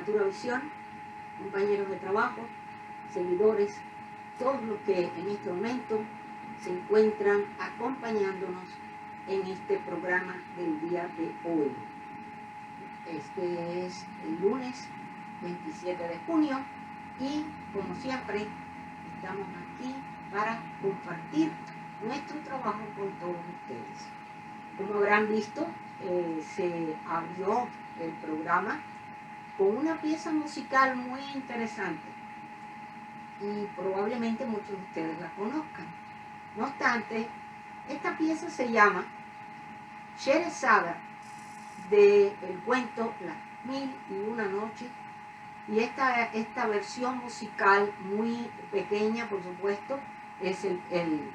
Literatura Visión, compañeros de trabajo, seguidores, todos los que en este momento se encuentran acompañándonos en este programa del día de hoy. Este es el lunes 27 de junio y, como siempre, estamos aquí para compartir nuestro trabajo con todos ustedes. Como habrán visto, se abrió el programa con una pieza musical muy interesante y probablemente muchos de ustedes la conozcan. No obstante, esta pieza se llama Sherezada, del cuento Las Mil y Una Noches, y esta versión musical muy pequeña, por supuesto, es el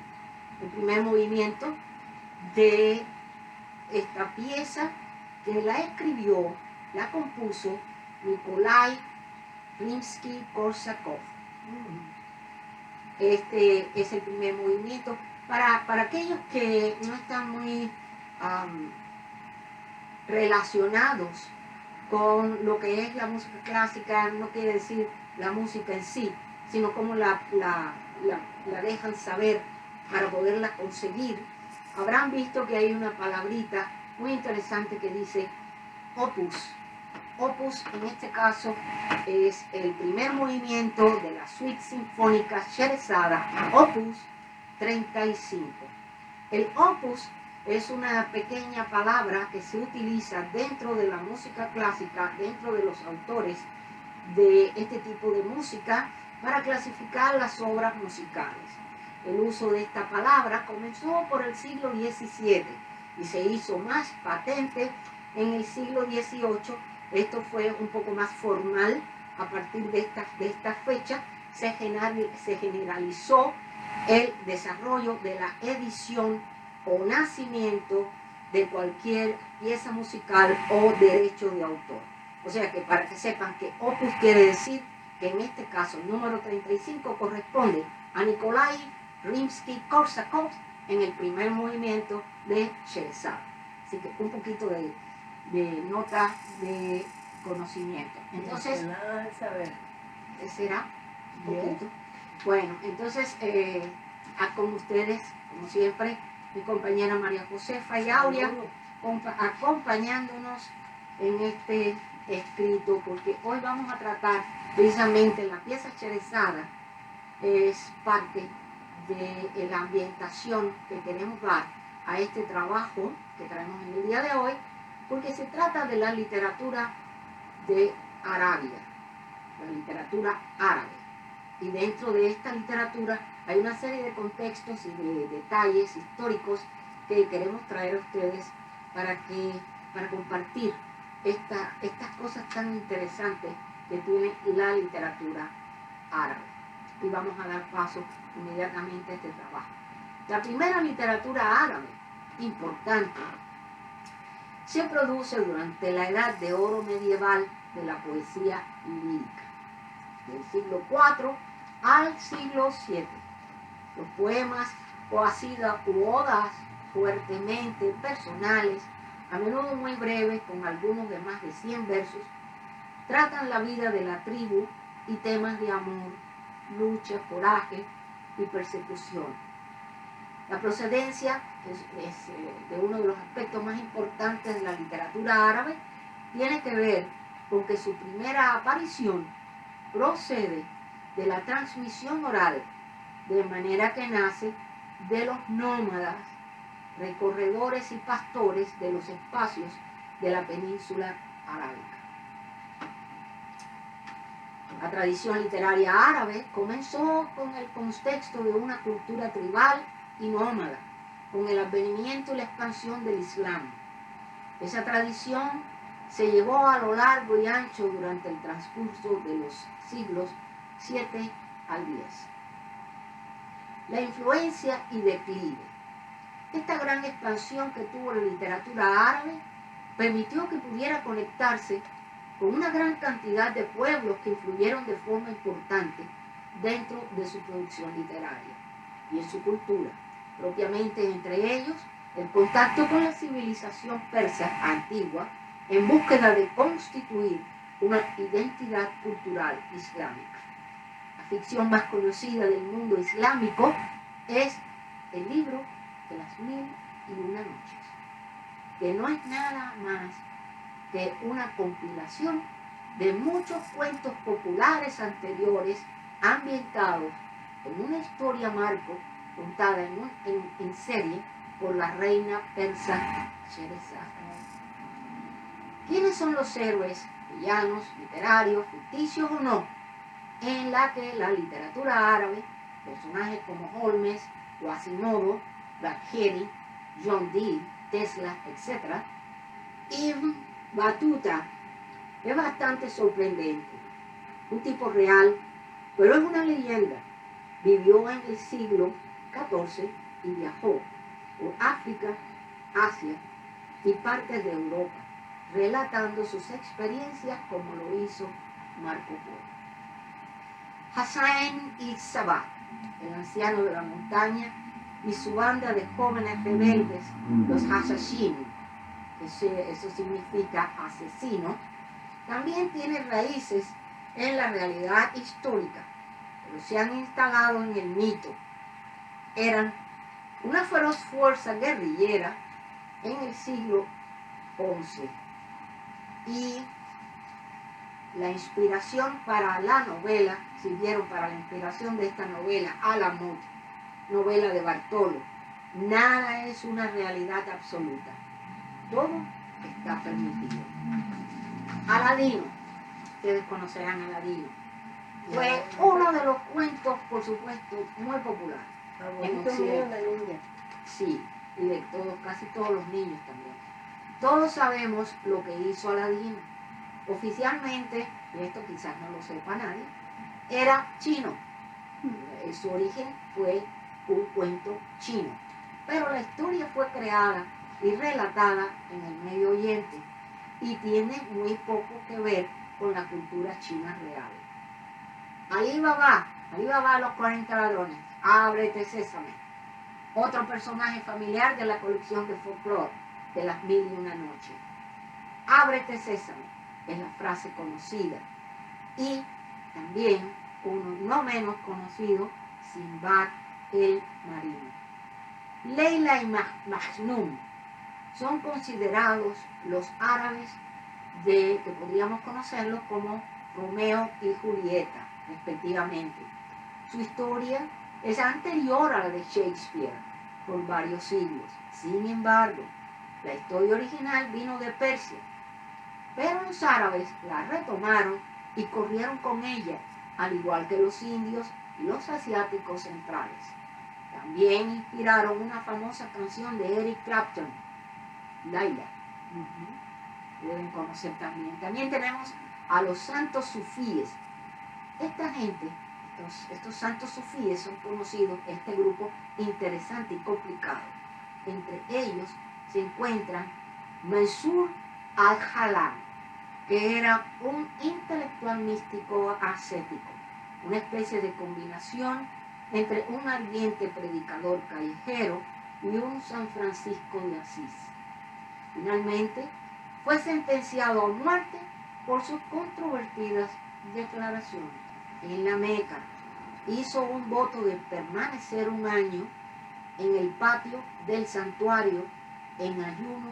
primer movimiento de esta pieza, que la escribió, la compuso Nikolai Rimsky-Korsakov. Este es el primer movimiento. Para aquellos que no están muy relacionados con lo que es la música clásica, no quiere decir la música en sí, sino cómo la dejan saber para poderla conseguir, habrán visto que hay una palabrita muy interesante que dice opus. Opus en este caso es el primer movimiento de la suite sinfónica Sherezada, opus 35. El opus es una pequeña palabra que se utiliza dentro de la música clásica, dentro de los autores de este tipo de música, para clasificar las obras musicales. El uso de esta palabra comenzó por el siglo XVII y se hizo más patente en el siglo XVIII. Esto fue un poco más formal. A partir de esta fecha se generalizó el desarrollo de la edición o nacimiento de cualquier pieza musical o derecho de autor. O sea que para que sepan que opus quiere decir que en este caso el número 35 corresponde a Nikolai Rimsky-Korsakov en el primer movimiento de Sherezada. Así que un poquito de nota de conocimiento. Entonces, nada de saber. ¿será? Un poquito. Bueno, entonces, con ustedes, como siempre, mi compañera María Josefa y Aurea, acompañándonos en este escrito, porque hoy vamos a tratar precisamente la pieza Sherezada. Es parte de la ambientación que queremos dar a este trabajo que traemos en el día de hoy, porque se trata de la literatura de Arabia, la literatura árabe. Y dentro de esta literatura hay una serie de contextos y de detalles históricos que queremos traer a ustedes para compartir estas cosas tan interesantes que tiene la literatura árabe. Y vamos a dar paso inmediatamente a este trabajo. La primera literatura árabe importante se produce durante la edad de oro medieval de la poesía lírica, del siglo IV al siglo VII. Los poemas u odas fuertemente personales, a menudo muy breves, con algunos de más de 100 versos, tratan la vida de la tribu y temas de amor, lucha, coraje y persecución. La procedencia es de uno de los aspectos más importantes de la literatura árabe. Tiene que ver con que su primera aparición procede de la transmisión oral, de manera que nace de los nómadas, recorredores y pastores de los espacios de la península arábica. La tradición literaria árabe comenzó con el contexto de una cultura tribal y nómada, con el advenimiento y la expansión del Islam. Esa tradición se llevó a lo largo y ancho durante el transcurso de los siglos 7 al 10. La influencia y declive. Esta gran expansión que tuvo la literatura árabe permitió que pudiera conectarse con una gran cantidad de pueblos que influyeron de forma importante dentro de su producción literaria y en su cultura. Propiamente entre ellos, el contacto con la civilización persa antigua en búsqueda de constituir una identidad cultural islámica. La ficción más conocida del mundo islámico es el libro de las 1001 noches, que no es nada más que una compilación de muchos cuentos populares anteriores ambientados en una historia marco contada en serie por la reina persa Sherezad. ¿Quiénes son los héroes, villanos, literarios, ficticios o no, en la que la literatura árabe, personajes como Holmes, Quasimodo, Bargheri, John Dee, Tesla, etc., Ibn Battuta es bastante sorprendente? Un tipo real, pero es una leyenda. Vivió en el siglo XIV y viajó por África, Asia y partes de Europa, relatando sus experiencias como lo hizo Marco Polo. Hassan ibn Sabah, el anciano de la montaña, y su banda de jóvenes rebeldes, los Hashashin, eso significa asesino, también tiene raíces en la realidad histórica, pero se han instalado en el mito. Eran una feroz fuerza guerrillera en el siglo XI y la inspiración para la novela, sirvieron para la inspiración de esta novela, Alamut, novela de Bartolo. Nada es una realidad absoluta, todo está permitido. Aladino, ustedes conocerán a Aladino, fue uno de los cuentos, por supuesto, muy popular en Occidente. Sí, y de todos, casi todos los niños también. Todos sabemos lo que hizo Aladino. Oficialmente, y esto quizás no lo sepa nadie, era chino. Su origen fue un cuento chino, pero la historia fue creada y relatada en el Medio Oriente y tiene muy poco que ver con la cultura china real. Alí Baba, los 40 ladrones, ábrete sésame. Otro personaje familiar de la colección de folclore de las 1001 noches. Ábrete sésame es la frase conocida. Y también uno no menos conocido, Sinbad el marino. Leila y Majnun son considerados los árabes que podríamos conocerlos como Romeo y Julieta, respectivamente. Su historia es anterior a la de Shakespeare por varios siglos. Sin embargo, la historia original vino de Persia, pero los árabes la retomaron y corrieron con ella, al igual que los indios y los asiáticos centrales. También inspiraron una famosa canción de Eric Clapton, Laila. Deben conocer también. También tenemos a los santos sufíes. Esta gente, estos santos sufíes son conocidos, este grupo interesante y complicado. Entre ellos se encuentran Mansur al-Jalal, que era un intelectual místico ascético, una especie de combinación entre un ardiente predicador callejero y un San Francisco de Asís. Finalmente, fue sentenciado a muerte por sus controvertidas declaraciones. En la Meca hizo un voto de permanecer un año en el patio del santuario en ayuno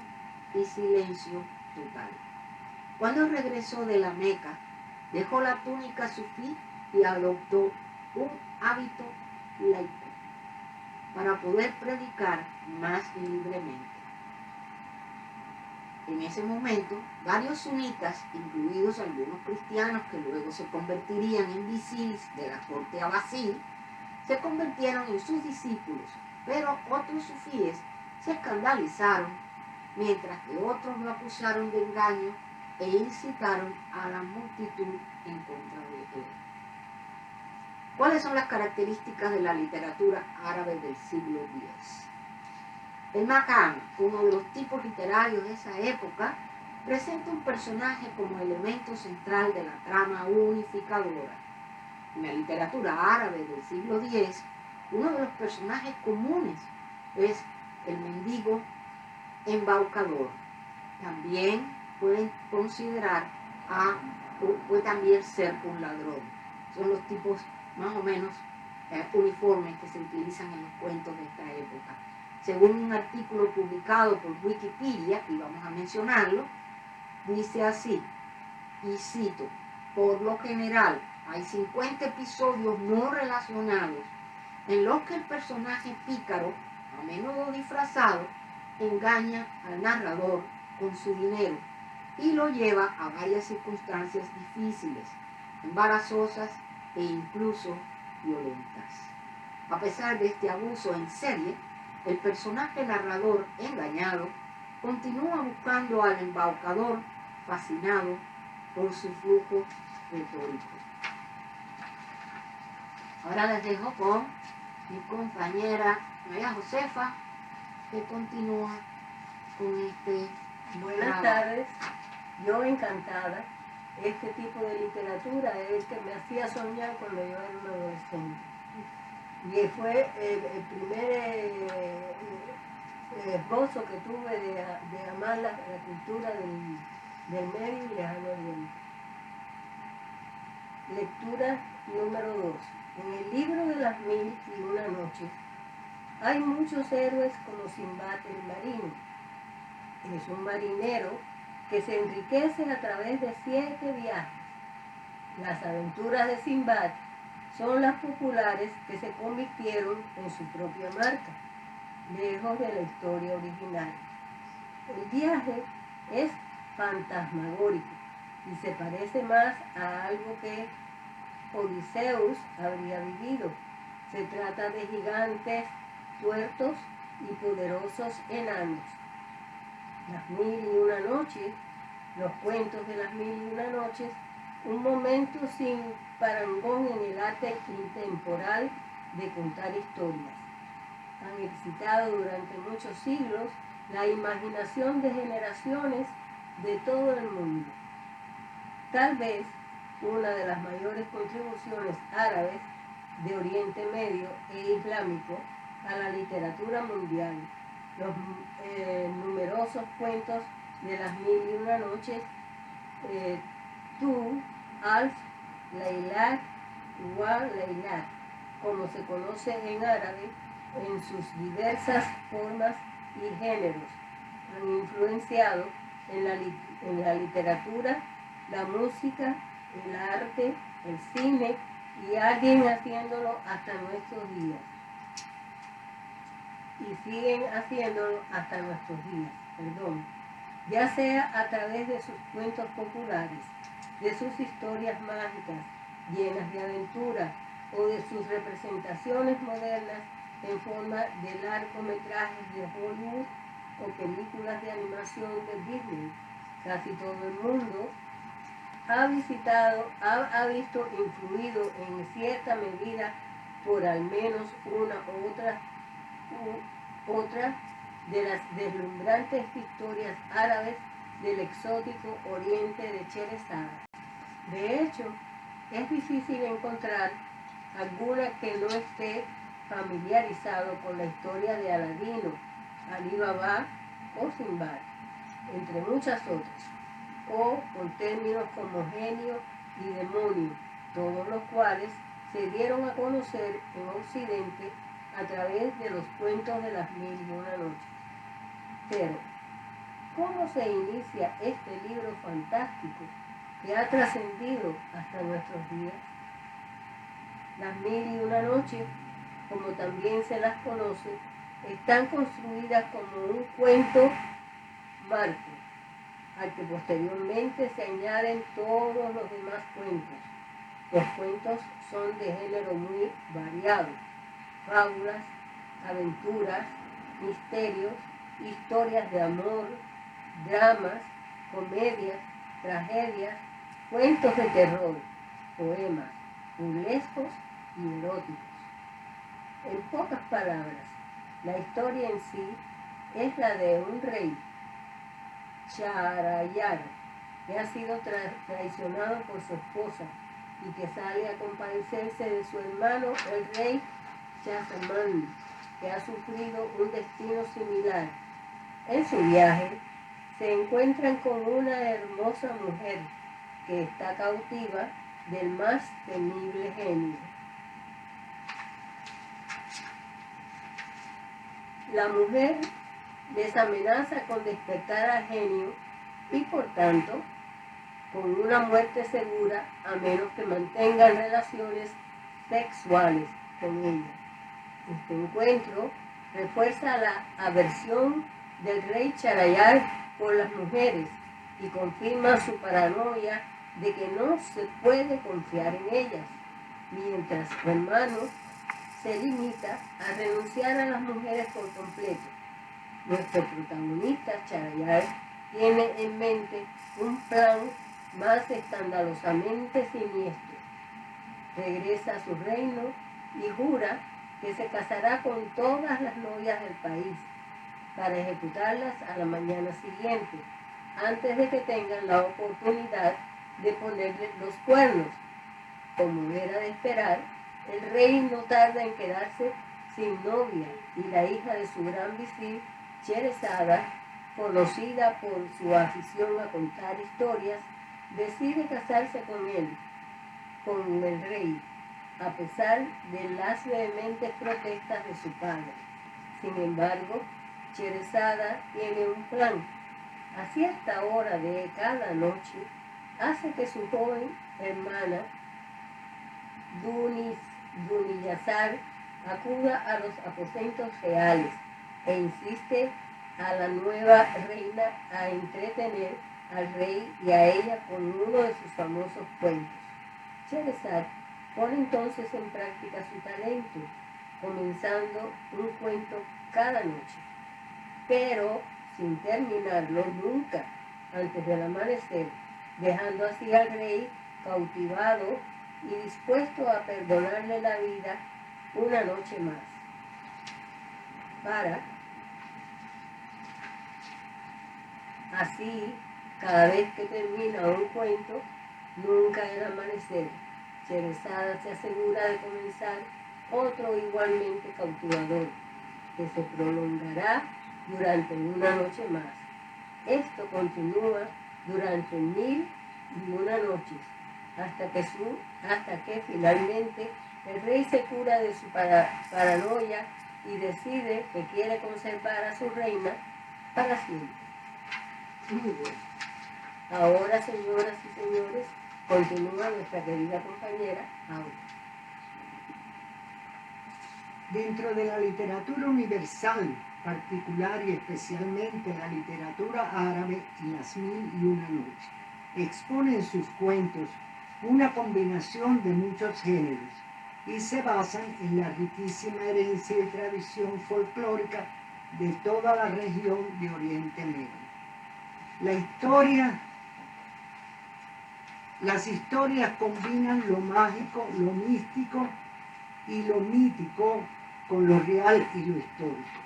y silencio total. Cuando regresó de la Meca, dejó la túnica sufí y adoptó un hábito laico para poder predicar más libremente. En ese momento, varios sunitas, incluidos algunos cristianos que luego se convertirían en visires de la corte abasí, se convirtieron en sus discípulos, pero otros sufíes se escandalizaron, mientras que otros lo acusaron de engaño e incitaron a la multitud en contra de él. ¿Cuáles son las características de la literatura árabe del siglo X? El Maqam, uno de los tipos literarios de esa época, presenta un personaje como elemento central de la trama unificadora. En la literatura árabe del siglo X, uno de los personajes comunes es el mendigo embaucador. También pueden considerar a puede también ser un ladrón. Son los tipos más o menos uniformes que se utilizan en los cuentos de esta época. Según un artículo publicado por Wikipedia, y vamos a mencionarlo, dice así, y cito: por lo general, hay 50 episodios no relacionados en los que el personaje pícaro, a menudo disfrazado, engaña al narrador con su dinero y lo lleva a varias circunstancias difíciles, embarazosas e incluso violentas. A pesar de este abuso en serie, el personaje narrador engañado continúa buscando al embaucador, fascinado por su flujo retórico. Ahora les dejo con mi compañera María Josefa, que continúa con este. Buenas tardes, yo encantada. Este tipo de literatura es el que me hacía soñar cuando yo era un adolescente. Y fue el primer esbozo que tuve de amar la cultura del Medio y Lejano Oriente. Lectura número 2. En el libro de las 1001 noches hay muchos héroes como Simbad el marino. Es un marinero que se enriquece a través de 7 viajes. Las aventuras de Simbad son las populares que se convirtieron en su propia marca, lejos de la historia original. El viaje es fantasmagórico y se parece más a algo que Odiseus habría vivido. Se trata de gigantes, tuertos y poderosos enanos. Las 1001 noches, los cuentos de las 1001 noches, un momento sin parangón en el arte intemporal de contar historias. Han excitado durante muchos siglos la imaginación de generaciones de todo el mundo. Tal vez una de las mayores contribuciones árabes de Oriente Medio e Islámico a la literatura mundial. Los numerosos cuentos de las 1001 noches, tú, Alf, Laylat, Wa Laylat, como se conoce en árabe, en sus diversas formas y géneros, han influenciado en la literatura, la música, el arte, el cine, y alguien haciéndolo hasta nuestros días. Y siguen haciéndolo hasta nuestros días, ya sea a través de sus cuentos populares, de sus historias mágicas llenas de aventura o de sus representaciones modernas en forma de largometrajes de Hollywood o películas de animación de Disney. Casi todo el mundo ha visto influido en cierta medida por al menos una u otra de las deslumbrantes historias árabes del exótico oriente de Sherezade. De hecho, es difícil encontrar alguna que no esté familiarizado con la historia de Aladino, Ali Baba o Simbad, entre muchas otras, o con términos como genio y demonio, todos los cuales se dieron a conocer en Occidente a través de los cuentos de las 1001 noches. Pero, ¿cómo se inicia este libro fantástico que ha trascendido hasta nuestros días? Las 1001 noches, como también se las conoce, están construidas como un cuento marco, al que posteriormente se añaden todos los demás cuentos. Los cuentos son de género muy variado: fábulas, aventuras, misterios, historias de amor, dramas, comedias, tragedias, cuentos de terror, poemas, burlescos y eróticos. En pocas palabras, la historia en sí es la de un rey, Shahrayar, que ha sido traicionado por su esposa y que sale a compadecerse de su hermano, el rey Shahzaman, que ha sufrido un destino similar. En su viaje se encuentran con una hermosa mujer que está cautiva del más temible genio. La mujer les amenaza con despertar al genio y por tanto con una muerte segura a menos que mantengan relaciones sexuales con ella. Este encuentro refuerza la aversión del rey Charayar por las mujeres y confirma su paranoia de que no se puede confiar en ellas, mientras su hermano se limita a renunciar a las mujeres por completo. Nuestro protagonista, Charayar, tiene en mente un plan más escandalosamente siniestro. Regresa a su reino y jura que se casará con todas las novias del país para ejecutarlas a la mañana siguiente, antes de que tengan la oportunidad de ponerle los cuernos. Como era de esperar, el rey no tarda en quedarse sin novia y la hija de su gran visir, Sherezada, conocida por su afición a contar historias, decide casarse con el rey, a pesar de las vehementes protestas de su padre. Sin embargo, Sherezada tiene un plan. A cierta hora de cada noche, hace que su joven hermana, Duniyazar, acuda a los aposentos reales e insiste a la nueva reina a entretener al rey y a ella con uno de sus famosos cuentos. Sherezad pone entonces en práctica su talento, comenzando un cuento cada noche, pero sin terminarlo nunca antes del amanecer, dejando así al rey cautivado y dispuesto a perdonarle la vida una noche más. Así, cada vez que termina un cuento, nunca el amanecer, Sherezada se asegura de comenzar otro igualmente cautivador, que se prolongará durante una noche más. Esto continúa durante 1001 noches, hasta que finalmente el rey se cura de su paranoia y decide que quiere conservar a su reina para siempre. Muy bien. Ahora, señoras y señores, continúa nuestra querida compañera Aura. Dentro de la literatura universal, particular y especialmente la literatura árabe y las 1001 noches, expone en sus cuentos una combinación de muchos géneros y se basan en la riquísima herencia y tradición folclórica de toda la región de Oriente Medio. Las historias combinan lo mágico, lo místico y lo mítico con lo real y lo histórico.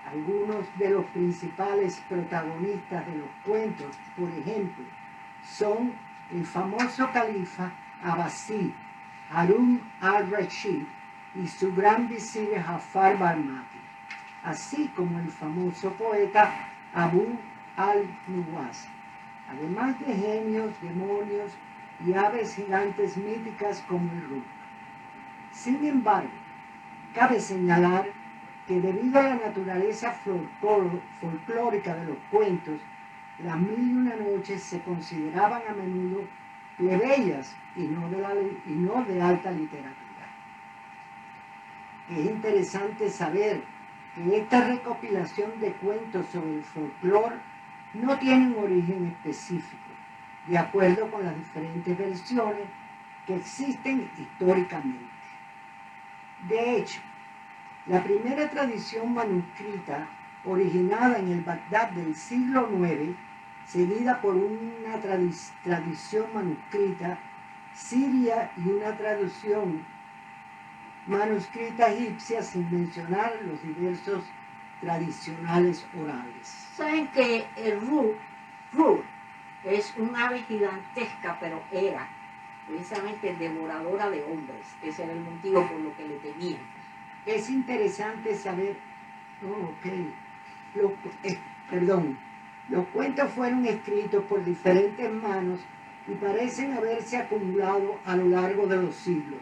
Algunos de los principales protagonistas de los cuentos, por ejemplo, son el famoso califa Abbasí, Harún al-Rashid, y su gran visir Jafar Barmati, así como el famoso poeta Abu al-Nuwas, además de genios, demonios y aves gigantes míticas como el Ruk. Sin embargo, cabe señalar que debido a la naturaleza folclórica de los cuentos, las 1001 noches se consideraban a menudo plebeyas y no de alta literatura. Es interesante saber que esta recopilación de cuentos sobre el folclore no tiene un origen específico, de acuerdo con las diferentes versiones que existen históricamente. De hecho, la primera tradición manuscrita, originada en el Bagdad del siglo IX, seguida por una tradición manuscrita siria y una traducción manuscrita egipcia, sin mencionar los diversos tradicionales orales. Saben que el Ruk es un ave gigantesca, pero era precisamente devoradora de hombres. Ese era el motivo por lo que le temían. Es interesante saber, los cuentos fueron escritos por diferentes manos y parecen haberse acumulado a lo largo de los siglos,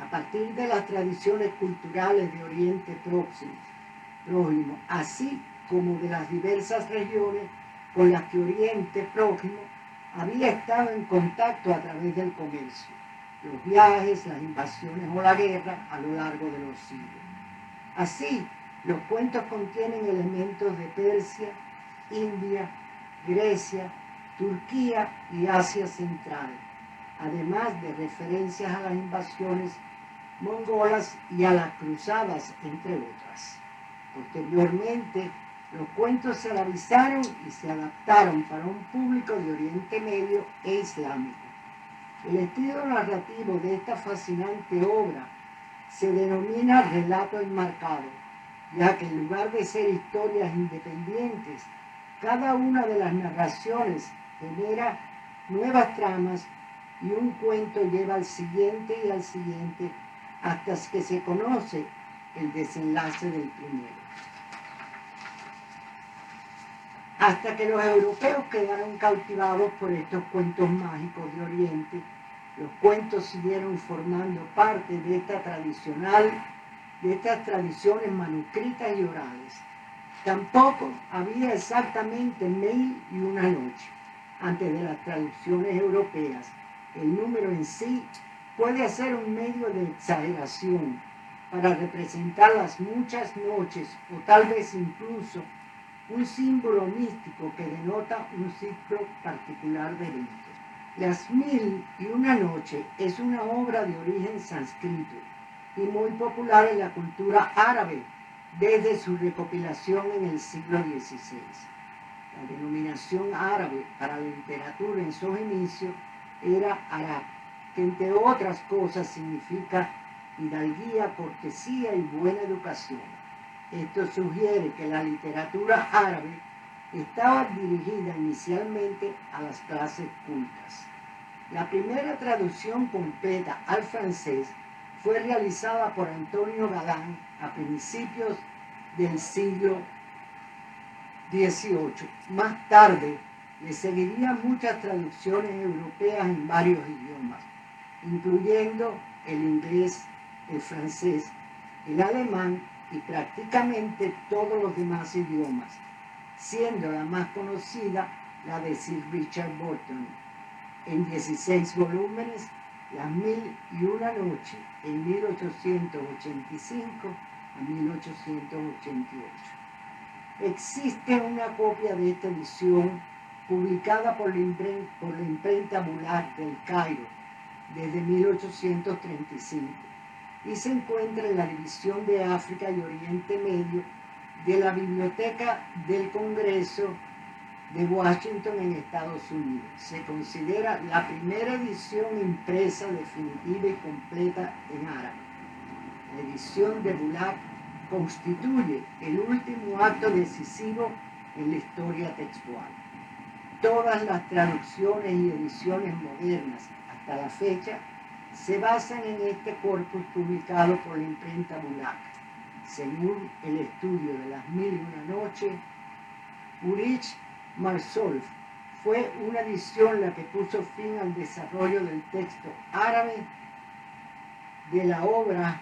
a partir de las tradiciones culturales de Oriente Próximo, así como de las diversas regiones con las que Oriente Próximo había estado en contacto a través del comercio, los viajes, las invasiones o la guerra a lo largo de los siglos. Así, los cuentos contienen elementos de Persia, India, Grecia, Turquía y Asia Central, además de referencias a las invasiones mongolas y a las cruzadas, entre otras. Posteriormente, los cuentos se arabizaron y se adaptaron para un público de Oriente Medio e islámico. El estilo narrativo de esta fascinante obra se denomina relato enmarcado, ya que en lugar de ser historias independientes, cada una de las narraciones genera nuevas tramas y un cuento lleva al siguiente y al siguiente hasta que se conoce el desenlace del primero. Hasta que los europeos quedaron cautivados por estos cuentos mágicos de Oriente, los cuentos siguieron formando parte de estas tradiciones manuscritas y orales. Tampoco había exactamente 1001 noche antes de las traducciones europeas. El número en sí puede ser un medio de exageración para representar las muchas noches o tal vez incluso un símbolo místico que denota un ciclo particular de eventos. Las 1001 noches es una obra de origen sánscrito y muy popular en la cultura árabe desde su recopilación en el siglo XVI. La denominación árabe para la literatura en sus inicios era Arab, que entre otras cosas significa hidalguía, cortesía y buena educación. Esto sugiere que la literatura árabe estaba dirigida inicialmente a las clases cultas. La primera traducción completa al francés fue realizada por Antonio Galán a principios del siglo XVIII. Más tarde le seguirían muchas traducciones europeas en varios idiomas, incluyendo el inglés, el francés, el alemán y prácticamente todos los demás idiomas, siendo la más conocida la de Sir Richard Burton, en 16 volúmenes, Las 1001 noches, en 1885 a 1888. Existe una copia de esta edición publicada por la imprenta Bulaq del Cairo desde 1835 y se encuentra en la División de África y Oriente Medio de la Biblioteca del Congreso de Washington en Estados Unidos. Se considera la primera edición impresa definitiva y completa en árabe. La edición de Bulaq constituye el último acto decisivo en la historia textual. Todas las traducciones y ediciones modernas hasta la fecha se basan en este corpus publicado por la imprenta Bulaq. Según el estudio de Las 1001 noches, Ulrich Marsolf fue una edición la que puso fin al desarrollo del texto árabe de la obra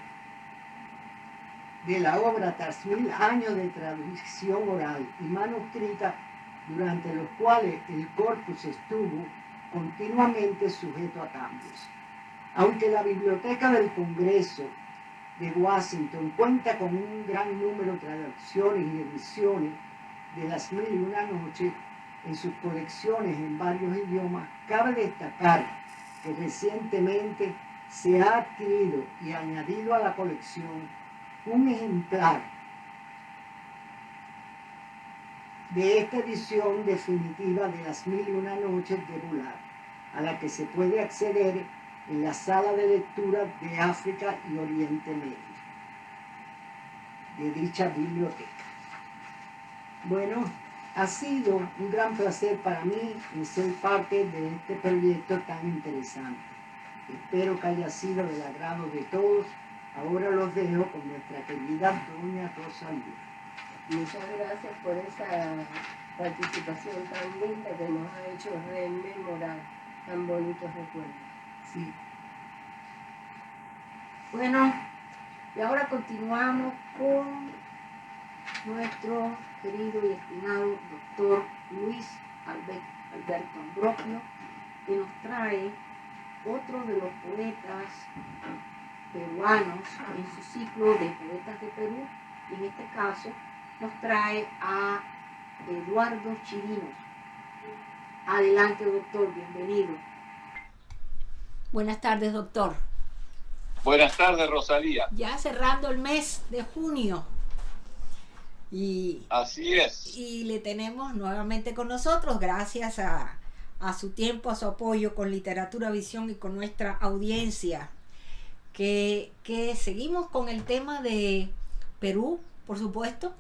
tras 1000 años de tradición oral y manuscrita, durante los cuales el corpus estuvo continuamente sujeto a cambios. Aunque la Biblioteca del Congreso de Washington cuenta con un gran número de traducciones y ediciones de Las 1001 noches en sus colecciones en varios idiomas, cabe destacar que recientemente se ha adquirido y añadido a la colección un ejemplar de esta edición definitiva de Las 1001 noches de Bulaq, a la que se puede acceder en la sala de lectura de África y Oriente Medio de dicha biblioteca. Bueno, ha sido un gran placer para mí ser parte de este proyecto tan interesante. Espero que haya sido del agrado de todos. Ahora los dejo con nuestra querida doña Rosalía. Muchas gracias por esa participación tan linda que nos ha hecho rememorar tan bonitos recuerdos. Sí. Bueno, y ahora continuamos con nuestro querido y estimado doctor Luis Alberto Ambrosio, que nos trae otro de los poetas peruanos en su ciclo de Poetas de Perú, y en este caso nos trae a Eduardo Chirinos. Adelante, doctor, bienvenido. Buenas tardes, doctor. Buenas tardes, Rosalía. Ya cerrando el mes de junio. Así es. Y le tenemos nuevamente con nosotros, gracias a su tiempo, a su apoyo con Literatura Visión y con nuestra audiencia, que seguimos con el tema de Perú, por supuesto.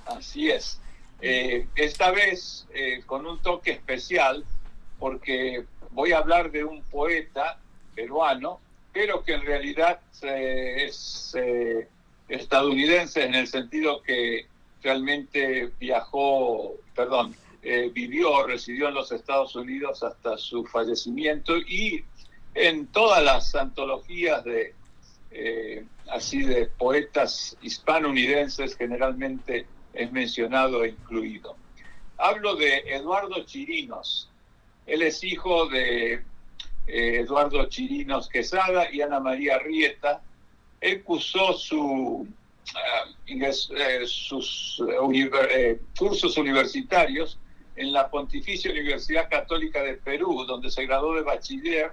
Así es. Esta vez con un toque especial, porque voy a hablar de un poeta peruano, pero que en realidad es estadounidense, en el sentido que realmente residió en los Estados Unidos hasta su fallecimiento, y en todas las antologías de poetas hispanounidenses generalmente es mencionado e incluido. Hablo de Eduardo Chirinos. Él es hijo de Eduardo Chirinos Quesada y Ana María Rieta. Él cursó sus cursos universitarios en la Pontificia Universidad Católica de Perú, donde se graduó de bachiller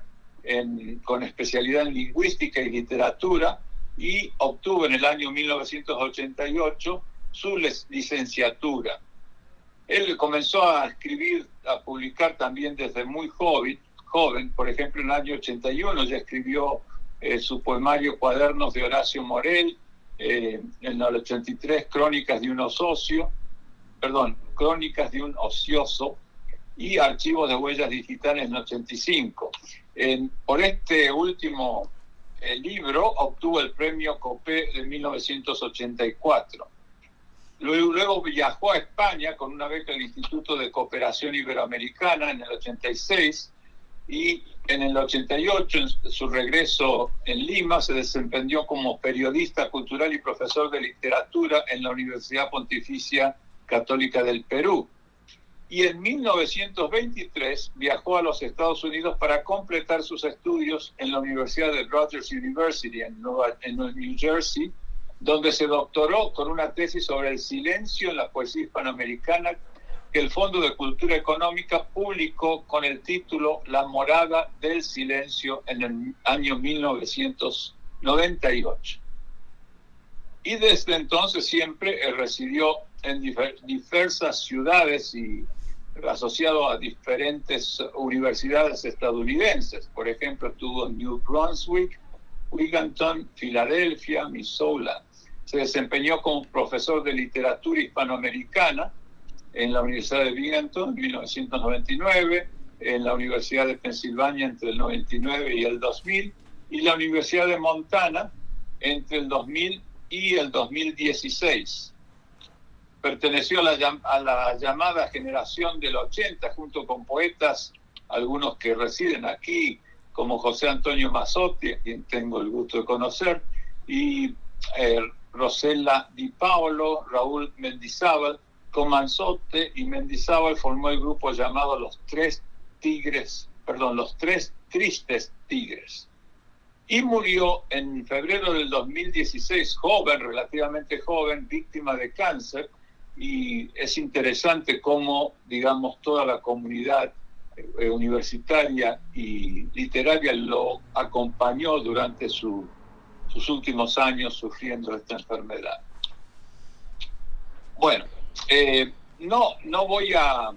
con especialidad en lingüística y literatura, y obtuvo en el año 1988 su licenciatura. Él comenzó a escribir, a publicar también desde muy joven. Por ejemplo, en el año 81 ya escribió su poemario Cuadernos de Horacio Morel, en el 83 Crónicas de un ocioso, y Archivos de Huellas Digitales en el 85. Por este último libro obtuvo el premio Copé de 1984. Luego viajó a España con una beca del Instituto de Cooperación Iberoamericana en el 86, y en el 88, en su regreso en Lima, se desempeñó como periodista cultural y profesor de literatura en la Universidad Pontificia Católica del Perú. Y en 1923 viajó a los Estados Unidos para completar sus estudios en la Universidad de Rutgers University en New Jersey, donde se doctoró con una tesis sobre el silencio en la poesía hispanoamericana que el Fondo de Cultura Económica publicó con el título La Morada del Silencio en el año 1998. Y desde entonces siempre residió en diversas ciudades y asociado a diferentes universidades estadounidenses. Por ejemplo, estuvo en New Brunswick, Wigginton, Filadelfia, Missoula. Se desempeñó como profesor de literatura hispanoamericana en la Universidad de Binghamton en 1999, en la Universidad de Pensilvania entre el 99 y el 2000, y la Universidad de Montana entre el 2000 y el 2016. Perteneció a la llamada generación del 80, junto con poetas, algunos que residen aquí, como José Antonio Mazzotti, a quien tengo el gusto de conocer, y Rosella Di Paolo, Raúl Mendizábal. Con Mazzotti y Mendizábal formó el grupo llamado Los Tres Tristes Tigres. Y murió en febrero del 2016, relativamente joven, víctima de cáncer. Y es interesante cómo, digamos, toda la comunidad universitaria y literaria lo acompañó durante sus últimos años sufriendo esta enfermedad. Bueno, no voy a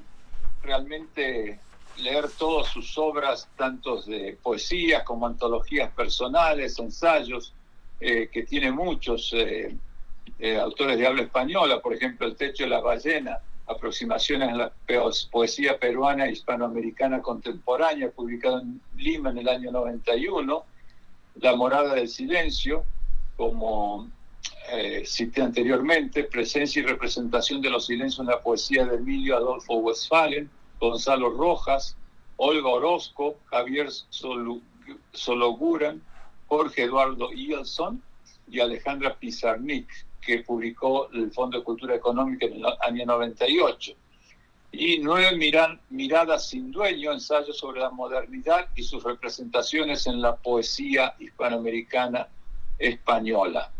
realmente leer todas sus obras, tanto de poesía como antologías personales, ensayos, que tiene muchos autores de habla española, por ejemplo, El Techo de la Ballena, aproximaciones a la poesía peruana e hispanoamericana contemporánea, publicado en Lima en el año 91, La Morada del Silencio, como cité anteriormente, Presencia y representación de los silencios en la poesía de Emilio Adolfo Westphalen, Gonzalo Rojas, Olga Orozco, Javier Sologuren, Jorge Eduardo Ielson y Alejandra Pizarnik, que publicó el Fondo de Cultura Económica en el año 98. Y 9 miradas sin dueño, ensayos sobre la modernidad y sus representaciones en la poesía hispanoamericana española.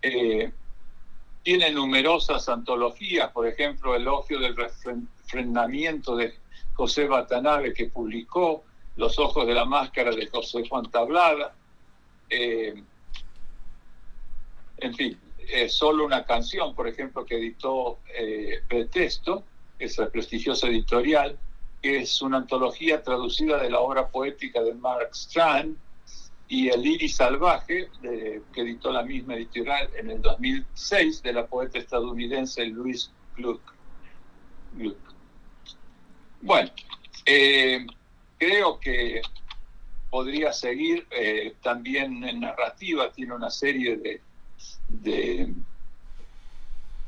Tiene numerosas antologías, por ejemplo, Elogio del Refrendamiento de José Watanabe, que publicó, Los ojos de la máscara de José Juan Tablada, en fin, Solo una canción, por ejemplo, que editó Pretexto, esa prestigiosa editorial, que es una antología traducida de la obra poética de Mark Strand, y El iris salvaje, que editó la misma editorial en el 2006, de la poeta estadounidense Louise Gluck. Bueno, creo que podría seguir. También en narrativa tiene una serie de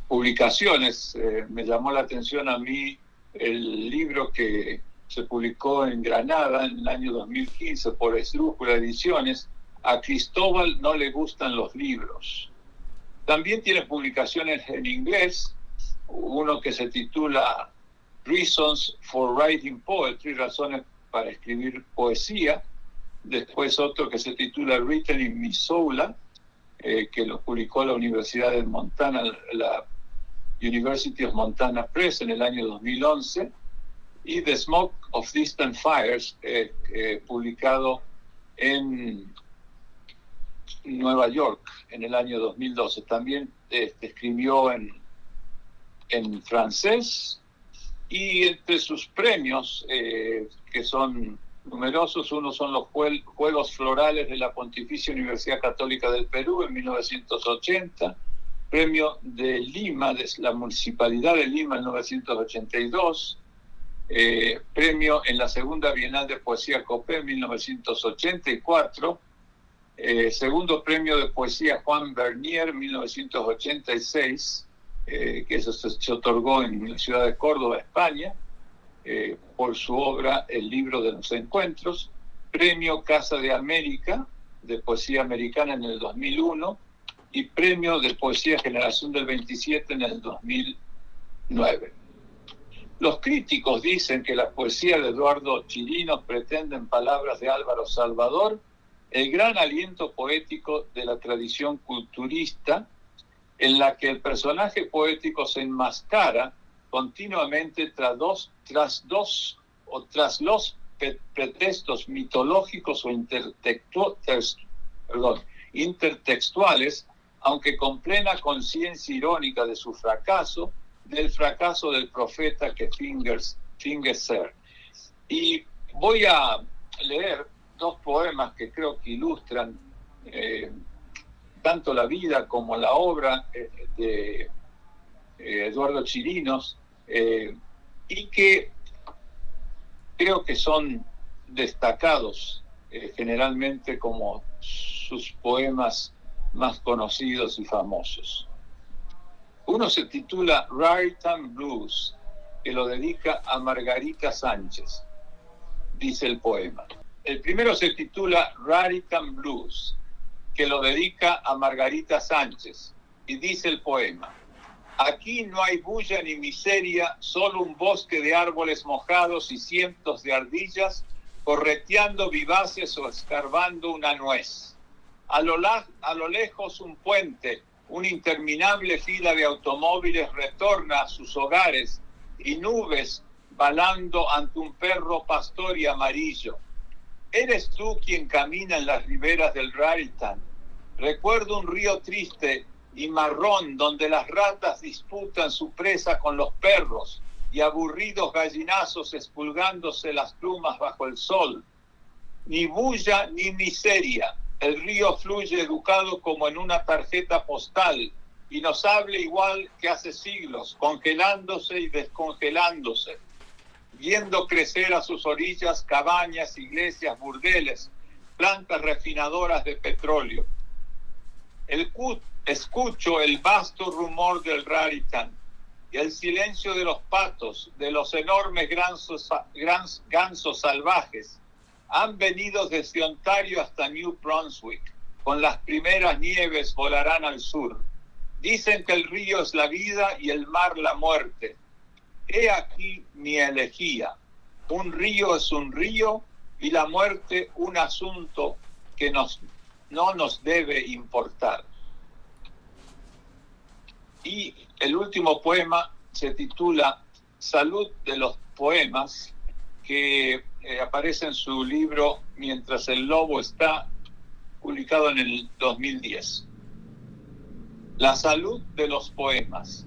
publicaciones. Me llamó la atención a mí el libro que se publicó en Granada en el año 2015 por Esdrújula Ediciones, A Cristóbal no le gustan los libros. También tiene publicaciones en inglés, uno que se titula Reasons for Writing Poetry, razones para escribir poesía. Después otro que se titula Written in Missoula, que lo publicó la Universidad de Montana, la University of Montana Press, en el año 2011. Y The Smoke of Distant Fires, publicado en Nueva York en el año 2012. También escribió en francés, y entre sus premios, que son numerosos, uno son los Juegos Florales de la Pontificia Universidad Católica del Perú en 1980, Premio de Lima, de la Municipalidad de Lima en 1982, premio en la Segunda Bienal de Poesía Copé en 1984, segundo premio de poesía Juan Bernier en 1986, que eso se otorgó en la ciudad de Córdoba, España, por su obra El libro de los encuentros, premio Casa de América de poesía americana en el 2001 y premio de poesía Generación del 27 en el 2009. Los críticos dicen que la poesía de Eduardo Chirinos pretende, en palabras de Álvaro Salvador, el gran aliento poético de la tradición culturista, en la que el personaje poético se enmascara continuamente tras los pretextos mitológicos o intertextuales, aunque con plena conciencia irónica de su fracaso, del fracaso del profeta que finge ser. Y voy a leer 2 poemas que creo que ilustran tanto la vida como la obra de Eduardo Chirinos, y que creo que son destacados generalmente como sus poemas más conocidos y famosos. Uno se titula Raritan Blues, que lo dedica a Margarita Sánchez. Dice el poema. El primero se titula Raritan Blues, que lo dedica a Margarita Sánchez, y dice el poema: aquí no hay bulla ni miseria, solo un bosque de árboles mojados y cientos de ardillas correteando vivaces o escarbando una nuez. A lo lejos un puente, una interminable fila de automóviles retorna a sus hogares, y nubes balando ante un perro pastor y amarillo. ¿Eres tú quien camina en las riberas del Raritan? Recuerdo un río triste y marrón donde las ratas disputan su presa con los perros y aburridos gallinazos espulgándose las plumas bajo el sol. Ni bulla ni miseria. El río fluye educado como en una tarjeta postal y nos habla igual que hace siglos, congelándose y descongelándose, viendo crecer a sus orillas cabañas, iglesias, burdeles, plantas refinadoras de petróleo. Escucho el vasto rumor del Raritan y el silencio de los patos, de los enormes gansos salvajes, han venido desde Ontario hasta New Brunswick. Con las primeras nieves volarán al sur. Dicen que el río es la vida y el mar la muerte. He aquí mi elegía. Un río es un río y la muerte un asunto que no nos debe importar. Y el último poema se titula Salud de los Poemas, que aparece en su libro Mientras el lobo está, publicado en el 2010. La salud de los poemas.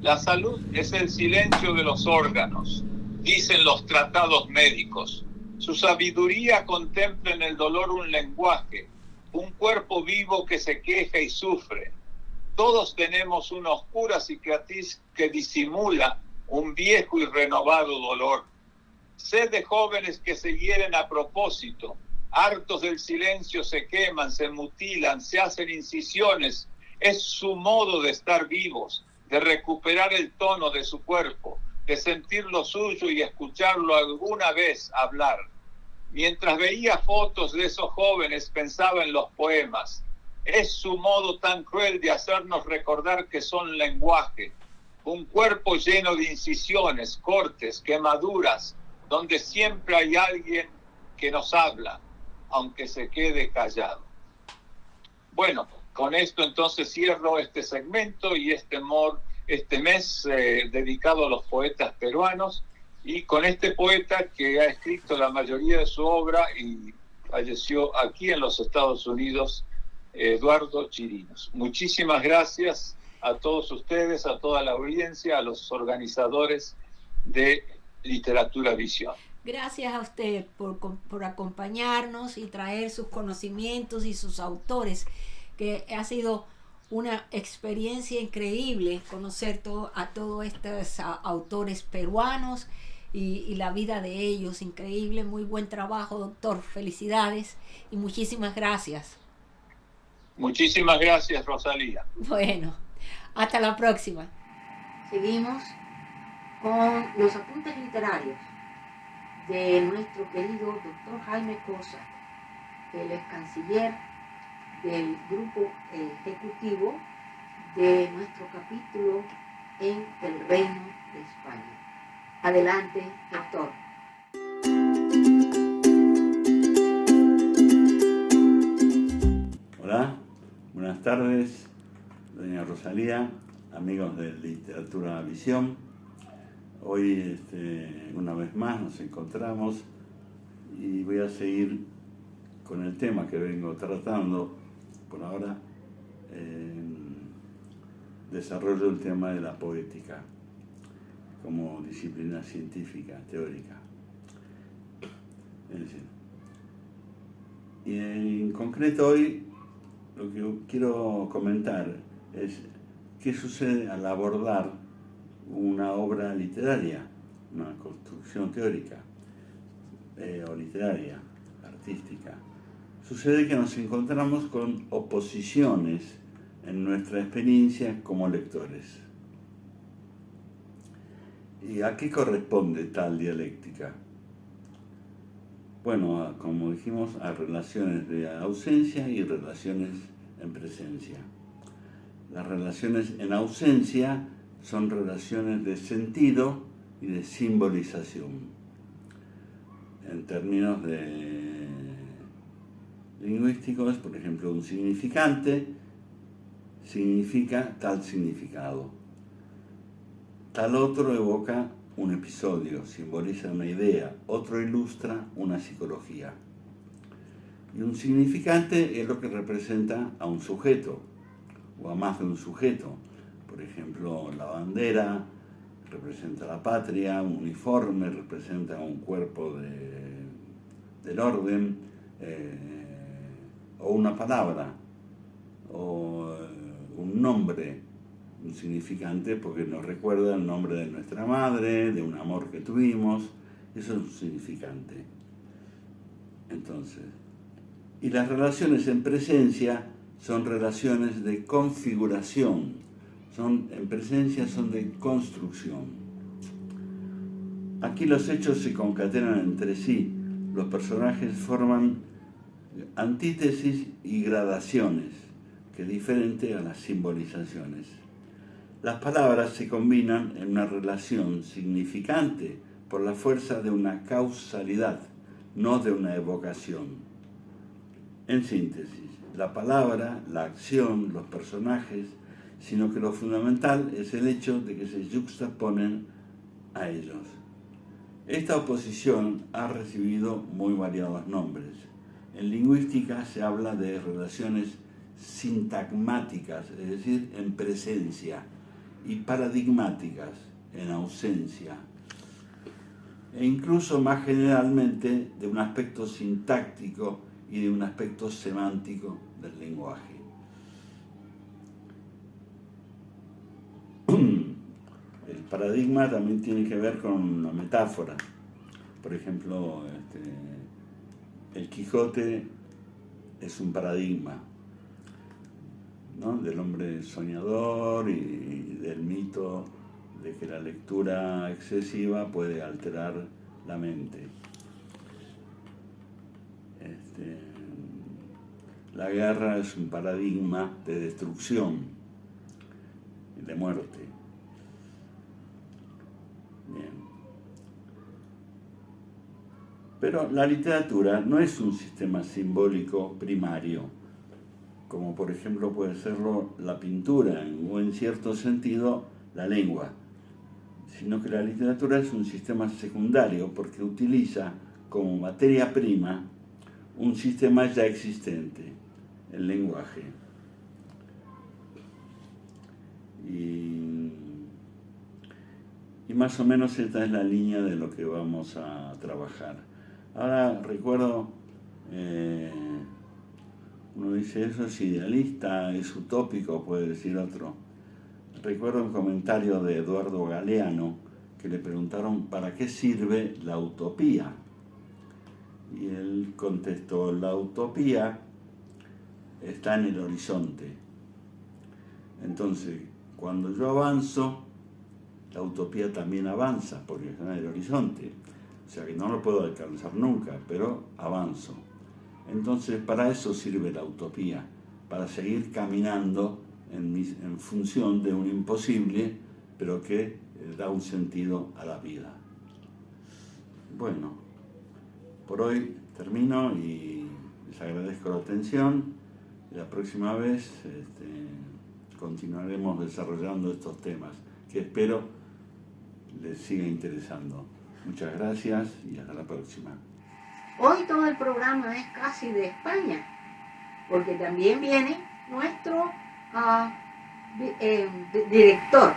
La salud es el silencio de los órganos, dicen los tratados médicos. Su sabiduría contempla en el dolor un lenguaje, un cuerpo vivo que se queja y sufre. Todos tenemos una oscura cicatriz que disimula un viejo y renovado dolor. Sed de jóvenes que se hieren a propósito, hartos del silencio se queman, se mutilan, se hacen incisiones. Es su modo de estar vivos, de recuperar el tono de su cuerpo, de sentir lo suyo y escucharlo alguna vez hablar. Mientras veía fotos de esos jóvenes pensaba en los poemas. Es su modo tan cruel de hacernos recordar que son lenguaje, un cuerpo lleno de incisiones, cortes, quemaduras, donde siempre hay alguien que nos habla, aunque se quede callado. Bueno, con esto entonces cierro este segmento y este mes dedicado a los poetas peruanos, y con este poeta que ha escrito la mayoría de su obra y falleció aquí en los Estados Unidos, Eduardo Chirinos. Muchísimas gracias a todos ustedes, a toda la audiencia, a los organizadores de Literatura Visión. Gracias a usted por acompañarnos y traer sus conocimientos y sus autores, que ha sido una experiencia increíble conocer a todos estos autores peruanos y la vida de ellos. Increíble, muy buen trabajo, doctor. Felicidades y muchísimas gracias. Muchísimas gracias, Rosalía. Bueno, hasta la próxima. Seguimos con los apuntes literarios de nuestro querido doctor Jaime Cosa, el ex canciller del grupo ejecutivo de nuestro capítulo en el Reino de España. Adelante, doctor. Hola, buenas tardes, doña Rosalía, amigos de Literatura Visión. Hoy, una vez más, nos encontramos y voy a seguir con el tema que vengo tratando por ahora. Desarrollo el tema de la poética como disciplina científica, teórica. Es decir, y en concreto hoy lo que quiero comentar es qué sucede al abordar una obra literaria, una construcción teórica o literaria, artística. Sucede que nos encontramos con oposiciones en nuestra experiencia como lectores. ¿Y a qué corresponde tal dialéctica? Bueno, como dijimos, a relaciones de ausencia y relaciones en presencia. Las relaciones en ausencia son relaciones de sentido y de simbolización. En términos lingüísticos, por ejemplo, un significante significa tal significado. Tal otro evoca un episodio, simboliza una idea, otro ilustra una psicología. Y un significante es lo que representa a un sujeto, o a más de un sujeto. Por ejemplo, la bandera representa la patria, un uniforme representa un cuerpo del orden, o una palabra, o un nombre, un significante porque nos recuerda el nombre de nuestra madre, de un amor que tuvimos. Eso es un significante. Entonces, y las relaciones en presencia son relaciones de configuración, en presencia son de construcción. Aquí los hechos se concatenan entre sí, los personajes forman antítesis y gradaciones, que es diferente a las simbolizaciones. Las palabras se combinan en una relación significante por la fuerza de una causalidad, no de una evocación. En síntesis, la palabra, la acción, los personajes, sino que lo fundamental es el hecho de que se yuxtaponen a ellos. Esta oposición ha recibido muy variados nombres. En lingüística se habla de relaciones sintagmáticas, es decir, en presencia, y paradigmáticas, en ausencia, e incluso más generalmente de un aspecto sintáctico y de un aspecto semántico del lenguaje. El paradigma también tiene que ver con una metáfora. Por ejemplo, el Quijote es un paradigma, ¿no?, del hombre soñador y del mito de que la lectura excesiva puede alterar la mente. La guerra es un paradigma de destrucción, de muerte. Bien. Pero la literatura no es un sistema simbólico primario, como por ejemplo puede serlo la pintura o en cierto sentido la lengua, sino que la literatura es un sistema secundario porque utiliza como materia prima un sistema ya existente, el lenguaje. Y más o menos esta es la línea de lo que vamos a trabajar. Ahora recuerdo, uno dice, eso es idealista, es utópico, puede decir otro. Recuerdo un comentario de Eduardo Galeano que le preguntaron ¿para qué sirve la utopía? Y él contestó, la utopía está en el horizonte. Entonces, cuando yo avanzo, la utopía también avanza, porque está en el horizonte. O sea que no lo puedo alcanzar nunca, pero avanzo. Entonces, para eso sirve la utopía, para seguir caminando en función de un imposible, pero que da un sentido a la vida. Bueno, por hoy termino y les agradezco la atención. La próxima vez continuaremos desarrollando estos temas que espero les siga interesando. Muchas gracias y hasta la próxima. Hoy todo el programa es casi de España, porque también viene nuestro director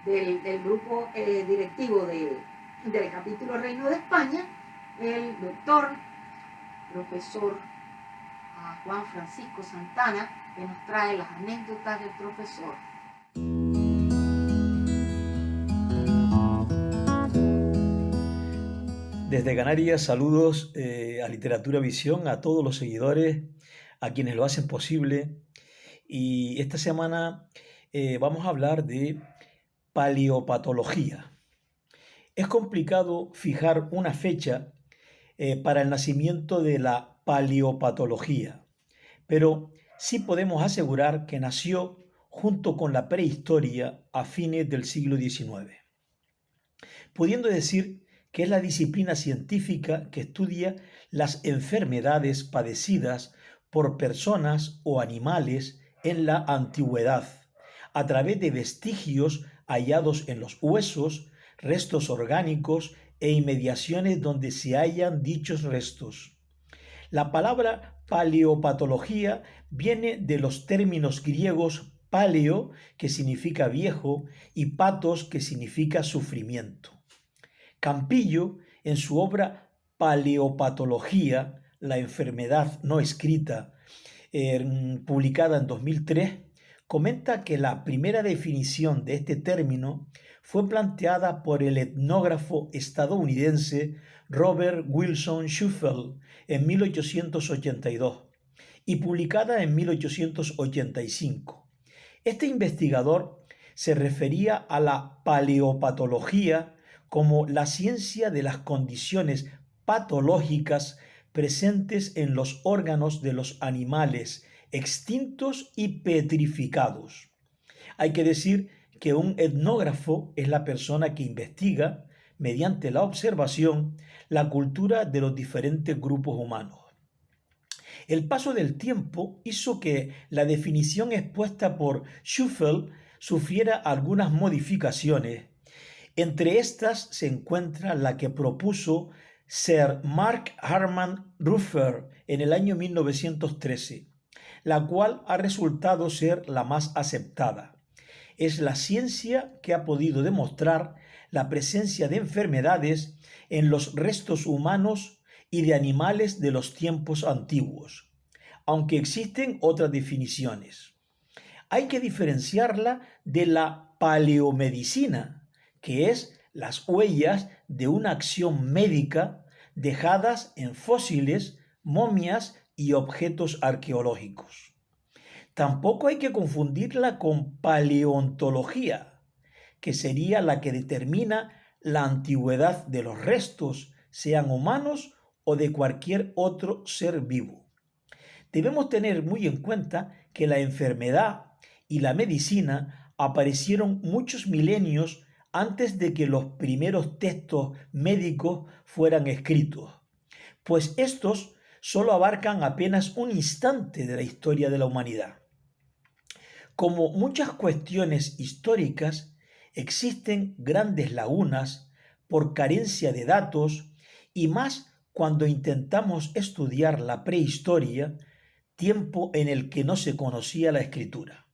del grupo directivo del capítulo Reino de España, el doctor, profesor Juan Francisco Santana, que nos trae las anécdotas del profesor. Desde Canarias, saludos a Literatura Visión, a todos los seguidores, a quienes lo hacen posible. Y esta semana vamos a hablar de paleopatología. Es complicado fijar una fecha para el nacimiento de la paleopatología, pero sí podemos asegurar que nació junto con la prehistoria a fines del siglo XIX, pudiendo decir que es la disciplina científica que estudia las enfermedades padecidas por personas o animales en la antigüedad, a través de vestigios hallados en los huesos, restos orgánicos e inmediaciones donde se hallan dichos restos. La palabra paleopatología viene de los términos griegos paleo, que significa viejo, y patos, que significa sufrimiento. Campillo, en su obra Paleopatología, la enfermedad no escrita, publicada en 2003, comenta que la primera definición de este término fue planteada por el etnógrafo estadounidense Robert Wilson Shufeldt en 1882 y publicada en 1885. Este investigador se refería a la paleopatología como la ciencia de las condiciones patológicas presentes en los órganos de los animales extintos y petrificados. Hay que decir que un etnógrafo es la persona que investiga, mediante la observación, la cultura de los diferentes grupos humanos. El paso del tiempo hizo que la definición expuesta por Shufeldt sufriera algunas modificaciones. Entre estas se encuentra la que propuso Sir Mark Harman Ruffler en el año 1913, la cual ha resultado ser la más aceptada. Es la ciencia que ha podido demostrar la presencia de enfermedades en los restos humanos y de animales de los tiempos antiguos, aunque existen otras definiciones. Hay que diferenciarla de la paleomedicina, que es las huellas de una acción médica dejadas en fósiles, momias y objetos arqueológicos. Tampoco hay que confundirla con paleontología, que sería la que determina la antigüedad de los restos, sean humanos o de cualquier otro ser vivo. Debemos tener muy en cuenta que la enfermedad y la medicina aparecieron muchos milenios antes de que los primeros textos médicos fueran escritos, pues estos solo abarcan apenas un instante de la historia de la humanidad. Como muchas cuestiones históricas, existen grandes lagunas por carencia de datos y más cuando intentamos estudiar la prehistoria, tiempo en el que no se conocía la escritura.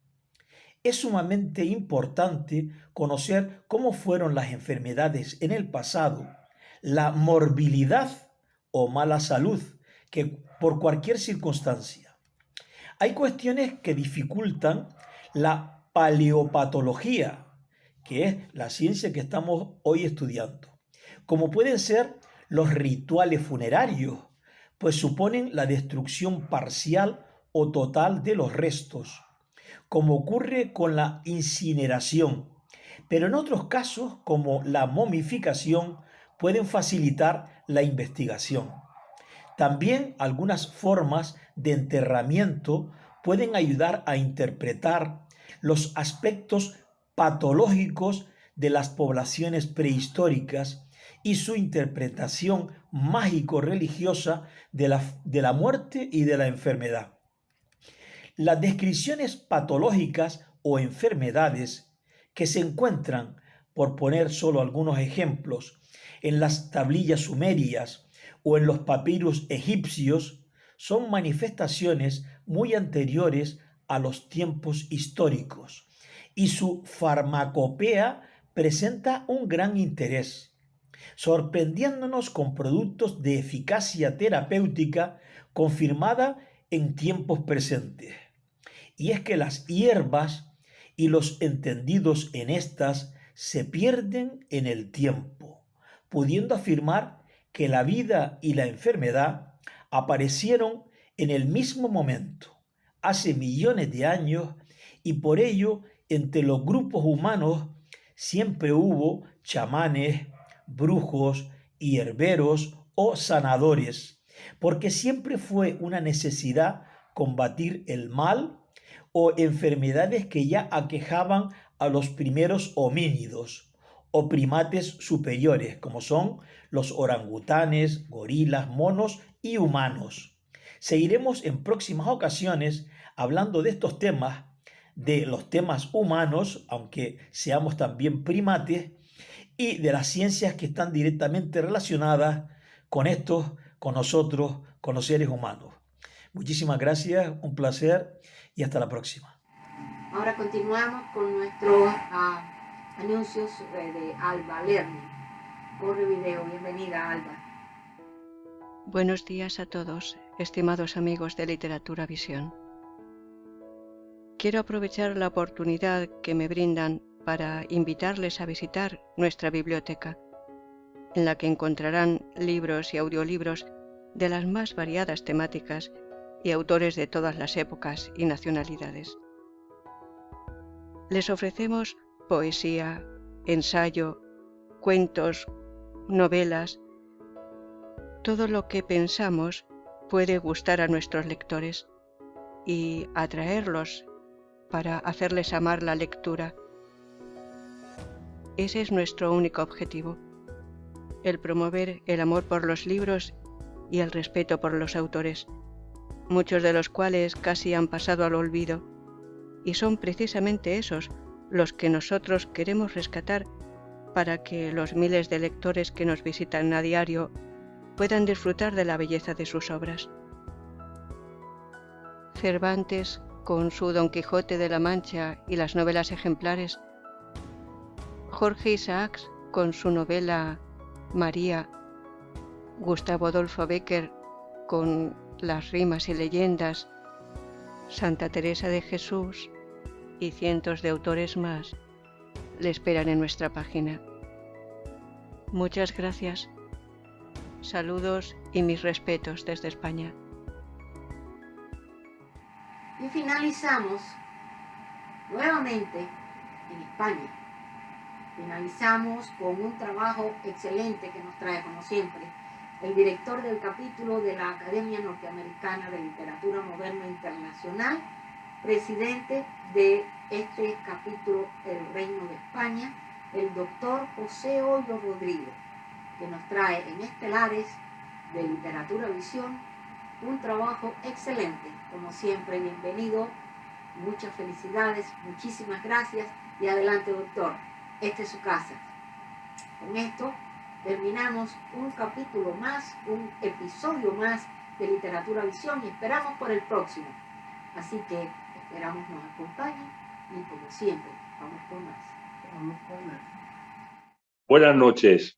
Es sumamente importante conocer cómo fueron las enfermedades en el pasado, la morbilidad o mala salud, que por cualquier circunstancia. Hay cuestiones que dificultan la paleopatología, que es la ciencia que estamos hoy estudiando, como pueden ser los rituales funerarios, pues suponen la destrucción parcial o total de los restos, como ocurre con la incineración, pero en otros casos, como la momificación, pueden facilitar la investigación. También algunas formas de enterramiento pueden ayudar a interpretar los aspectos patológicos de las poblaciones prehistóricas y su interpretación mágico-religiosa de la muerte y de la enfermedad. Las descripciones patológicas o enfermedades que se encuentran, por poner solo algunos ejemplos, en las tablillas sumerias o en los papiros egipcios, son manifestaciones muy anteriores a los tiempos históricos y su farmacopea presenta un gran interés, sorprendiéndonos con productos de eficacia terapéutica confirmada en tiempos presentes. Y es que las hierbas y los entendidos en estas se pierden en el tiempo, pudiendo afirmar que la vida y la enfermedad aparecieron en el mismo momento, hace millones de años, y por ello entre los grupos humanos siempre hubo chamanes, brujos, hierberos o sanadores, porque siempre fue una necesidad combatir el mal o enfermedades que ya aquejaban a los primeros homínidos o primates superiores, como son los orangutanes, gorilas, monos y humanos. Seguiremos en próximas ocasiones hablando de estos temas, de los temas humanos, aunque seamos también primates, y de las ciencias que están directamente relacionadas con estos, con nosotros, con los seres humanos. Muchísimas gracias, un placer y hasta la próxima. Ahora continuamos con nuestros anuncios de Alba Lerner. Corre video, bienvenida Alba. Buenos días a todos, estimados amigos de Literatura Visión. Quiero aprovechar la oportunidad que me brindan para invitarles a visitar nuestra biblioteca, en la que encontrarán libros y audiolibros de las más variadas temáticas y autores de todas las épocas y nacionalidades. Les ofrecemos poesía, ensayo, cuentos, novelas. Todo lo que pensamos puede gustar a nuestros lectores y atraerlos para hacerles amar la lectura. Ese es nuestro único objetivo, el promover el amor por los libros y el respeto por los autores, muchos de los cuales casi han pasado al olvido, y son precisamente esos los que nosotros queremos rescatar para que los miles de lectores que nos visitan a diario puedan disfrutar de la belleza de sus obras. Cervantes, con su Don Quijote de la Mancha y las novelas ejemplares, Jorge Isaacs, con su novela María, Gustavo Adolfo Bécquer, con las rimas y leyendas, Santa Teresa de Jesús y cientos de autores más le esperan en nuestra página. Muchas gracias. Saludos y mis respetos desde España. Y finalizamos nuevamente en España. Finalizamos con un trabajo excelente que nos trae, como siempre, el director del capítulo de la Academia Norteamericana de Literatura Moderna Internacional, presidente de este capítulo, el Reino de España, el doctor José Hoyo Rodrigo, que nos trae en Estelares de Literatura Visión un trabajo excelente. Como siempre, bienvenido, muchas felicidades, muchísimas gracias y adelante, doctor, esta es su casa. Con esto terminamos un capítulo más, un episodio más de Literatura Visión y esperamos por el próximo. Así que esperamos nos acompañen y como siempre, vamos por más. Vamos por más. Buenas noches.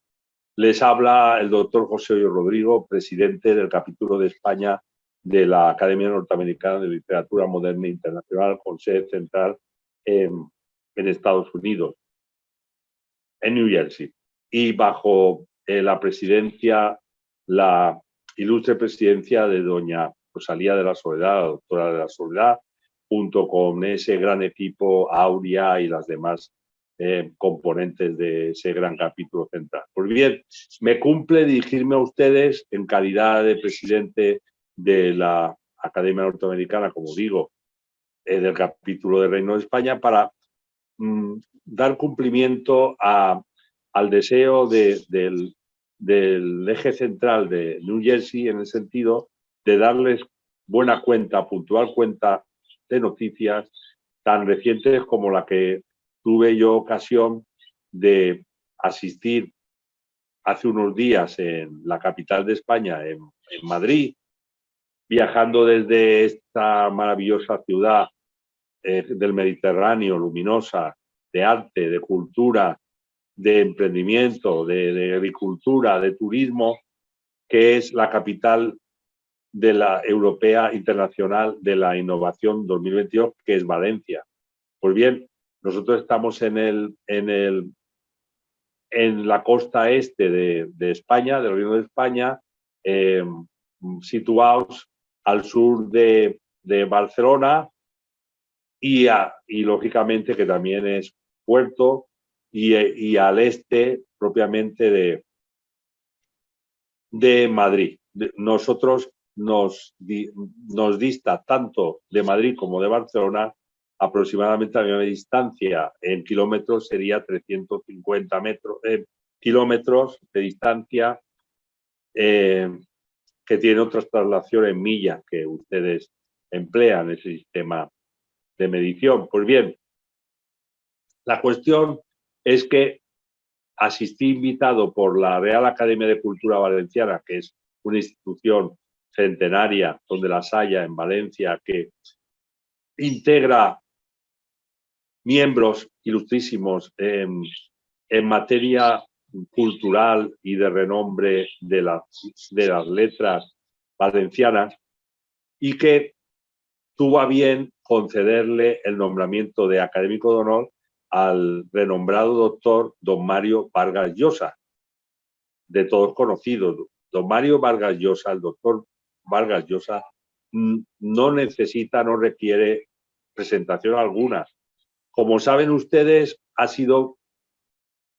Les habla el doctor José Hoyo Rodrigo, presidente del capítulo de España de la Academia Norteamericana de Literatura Moderna Internacional, con sede central en Estados Unidos, en New Jersey. Y bajo la presidencia, la ilustre presidencia de doña Rosalía de la Soledad, la doctora de la Soledad, junto con ese gran equipo, Aurea y las demás componentes de ese gran capítulo central. Pues bien, me cumple dirigirme a ustedes en calidad de presidente de la Academia Norteamericana, como digo, del capítulo del Reino de España, para dar cumplimiento al deseo del eje central de New Jersey, en el sentido de darles buena cuenta, puntual cuenta de noticias tan recientes como la que tuve yo ocasión de asistir hace unos días en la capital de España, en Madrid, viajando desde esta maravillosa ciudad del Mediterráneo, luminosa, de arte, de cultura, de emprendimiento, de agricultura, de turismo, que es la capital de la Europea Internacional de la Innovación 2022, que es Valencia. Pues bien, nosotros estamos en la costa este de España, del Reino de España, situados al sur de Barcelona y lógicamente que también es puerto, y al este propiamente de Madrid. Nosotros nos dista tanto de Madrid como de Barcelona aproximadamente a la misma distancia. En kilómetros sería 350 kilómetros de distancia, que tiene otras traslación en millas que ustedes emplean ese sistema de medición. Pues bien, la cuestión es que asistí invitado por la Real Academia de Cultura Valenciana, que es una institución centenaria donde las haya en Valencia, que integra miembros ilustrísimos en materia cultural y de renombre de las letras valencianas, y que tuvo a bien concederle el nombramiento de académico de honor al renombrado doctor don Mario Vargas Llosa, de todos conocidos. Don Mario Vargas Llosa, el doctor Vargas Llosa, no requiere presentación alguna. Como saben ustedes, ha sido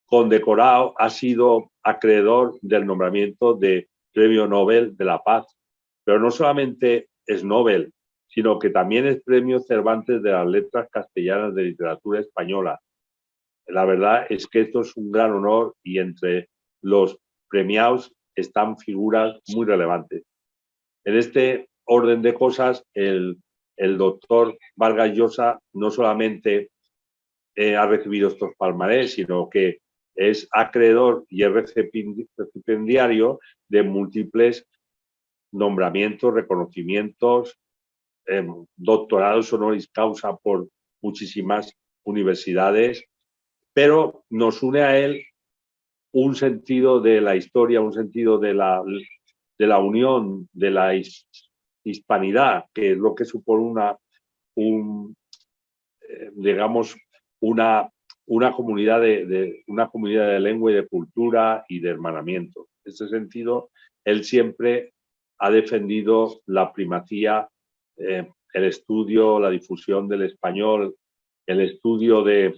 condecorado, ha sido acreedor del nombramiento de Premio Nobel de la Paz. Pero no solamente es Nobel, sino que también es Premio Cervantes de las Letras Castellanas de Literatura Española. La verdad es que esto es un gran honor y entre los premiados están figuras muy relevantes. En este orden de cosas, el doctor Vargas Llosa no solamente ha recibido estos palmarés, sino que es acreedor y es recipiendario de múltiples nombramientos, reconocimientos, doctorados honoris causa por muchísimas universidades, pero nos une a él un sentido de la historia, un sentido de la unión, de la hispanidad, que es lo que supone digamos, una comunidad de lengua y de cultura y de hermanamiento. En ese sentido, él siempre ha defendido la primacía, el estudio, la difusión del español, el estudio de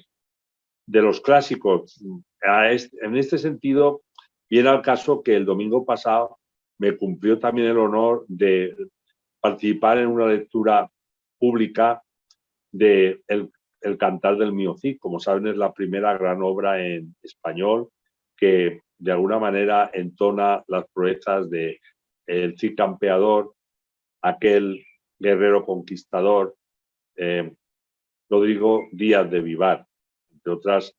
los clásicos. En este sentido, viene al caso que el domingo pasado me cumplió también el honor de participar en una lectura pública de el Cantar del Mío Cid. Como saben, es la primera gran obra en español que de alguna manera entona las proezas de el Cid campeador, aquel guerrero conquistador, Rodrigo Díaz de Vivar, entre otros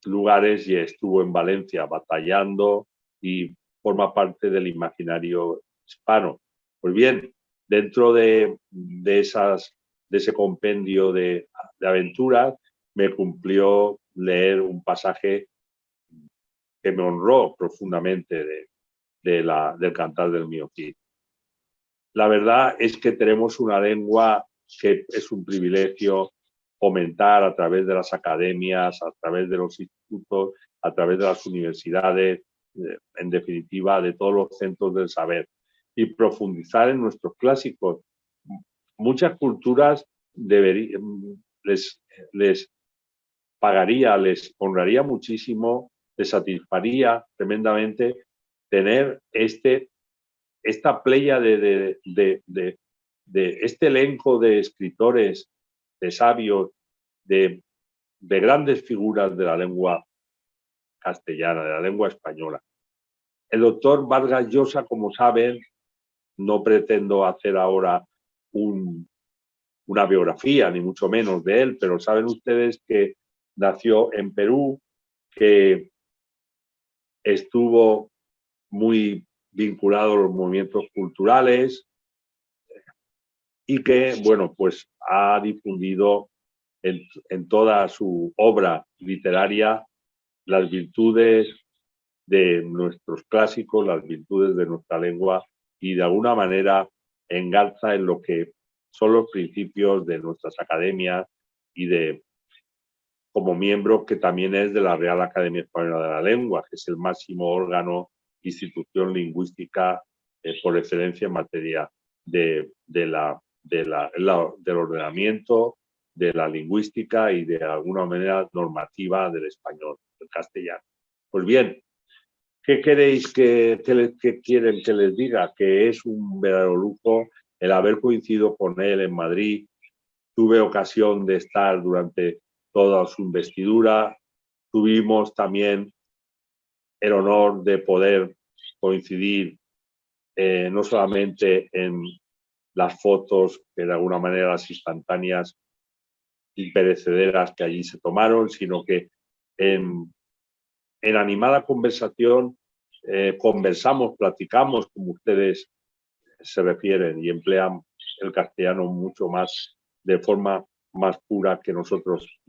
lugares, y estuvo en Valencia batallando y forma parte del imaginario hispano. Pues bien, dentro de ese compendio de aventuras, me cumplió leer un pasaje que me honró profundamente del Cantar del Mío Cid. La verdad es que tenemos una lengua que es un privilegio fomentar a través de las academias, a través de los institutos, a través de las universidades, en definitiva, de todos los centros del saber, y profundizar en nuestros clásicos. Muchas culturas les pagaría, les honraría muchísimo, les satisfaría tremendamente tener esta playa de este elenco de escritores, de sabios, de grandes figuras de la lengua castellana, de la lengua española. El doctor Vargas Llosa, como saben, no pretendo hacer ahora una biografía, ni mucho menos de él, pero saben ustedes que nació en Perú, que estuvo muy vinculado a los movimientos culturales y que, bueno, pues ha difundido en toda su obra literaria las virtudes de nuestros clásicos, las virtudes de nuestra lengua, y de alguna manera engarza en lo que son los principios de nuestras academias y como miembro que también es de la Real Academia Española de la Lengua, que es el máximo órgano, institución lingüística por excelencia en materia del ordenamiento, de la lingüística y de alguna manera normativa del español, del castellano. Pues bien, ¿qué queréis qué quieren que les diga? Que es un verdadero lujo el haber coincidido con él en Madrid. Tuve ocasión de estar durante toda su investidura. Tuvimos también el honor de poder coincidir no solamente en las fotos, que de alguna manera las instantáneas imperecederas que allí se tomaron, sino que en animada conversación conversamos, platicamos, como ustedes se refieren, y emplean el castellano mucho más, de forma más pura que nosotros,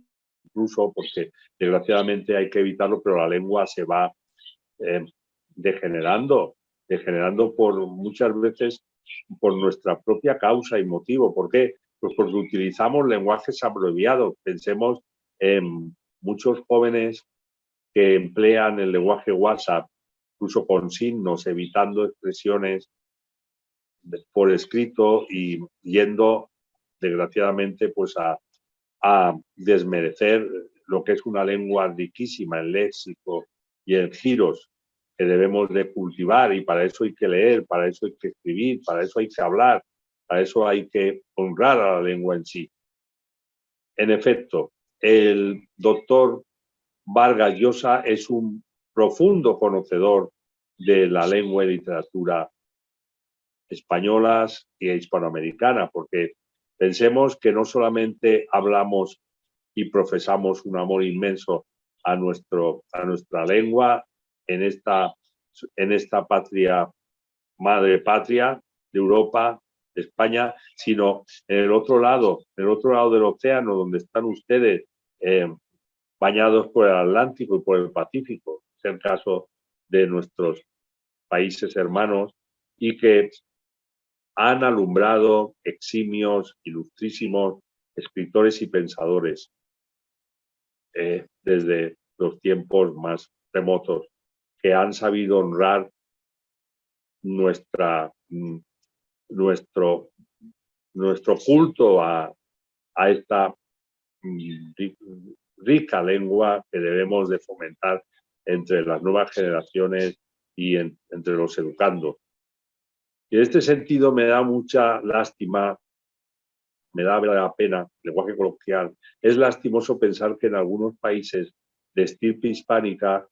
incluso porque desgraciadamente hay que evitarlo, pero la lengua se va degenerando por muchas veces por nuestra propia causa y motivo. ¿Por qué? Pues porque utilizamos lenguajes abreviados. Pensemos en muchos jóvenes que emplean el lenguaje WhatsApp, incluso con signos, evitando expresiones por escrito y yendo, desgraciadamente, pues a a desmerecer lo que es una lengua riquísima en léxico y en giros que debemos de cultivar, y para eso hay que leer, para eso hay que escribir, para eso hay que hablar, para eso hay que honrar a la lengua en sí. En efecto, el doctor Vargas Llosa es un profundo conocedor de la lengua y literatura españolas y hispanoamericana, porque pensemos que no solamente hablamos y profesamos un amor inmenso a nuestra lengua en esta patria, madre patria de Europa, de España, sino en el otro lado del océano, donde están ustedes bañados por el Atlántico y por el Pacífico, es el caso de nuestros países hermanos, y que han alumbrado eximios, ilustrísimos escritores y pensadores desde los tiempos más remotos, que han sabido honrar nuestro culto a esta rica lengua que debemos de fomentar entre las nuevas generaciones y entre los educandos. Y en este sentido me da mucha lástima, me da la pena, lenguaje coloquial, es lastimoso pensar que en algunos países de estirpe hispánica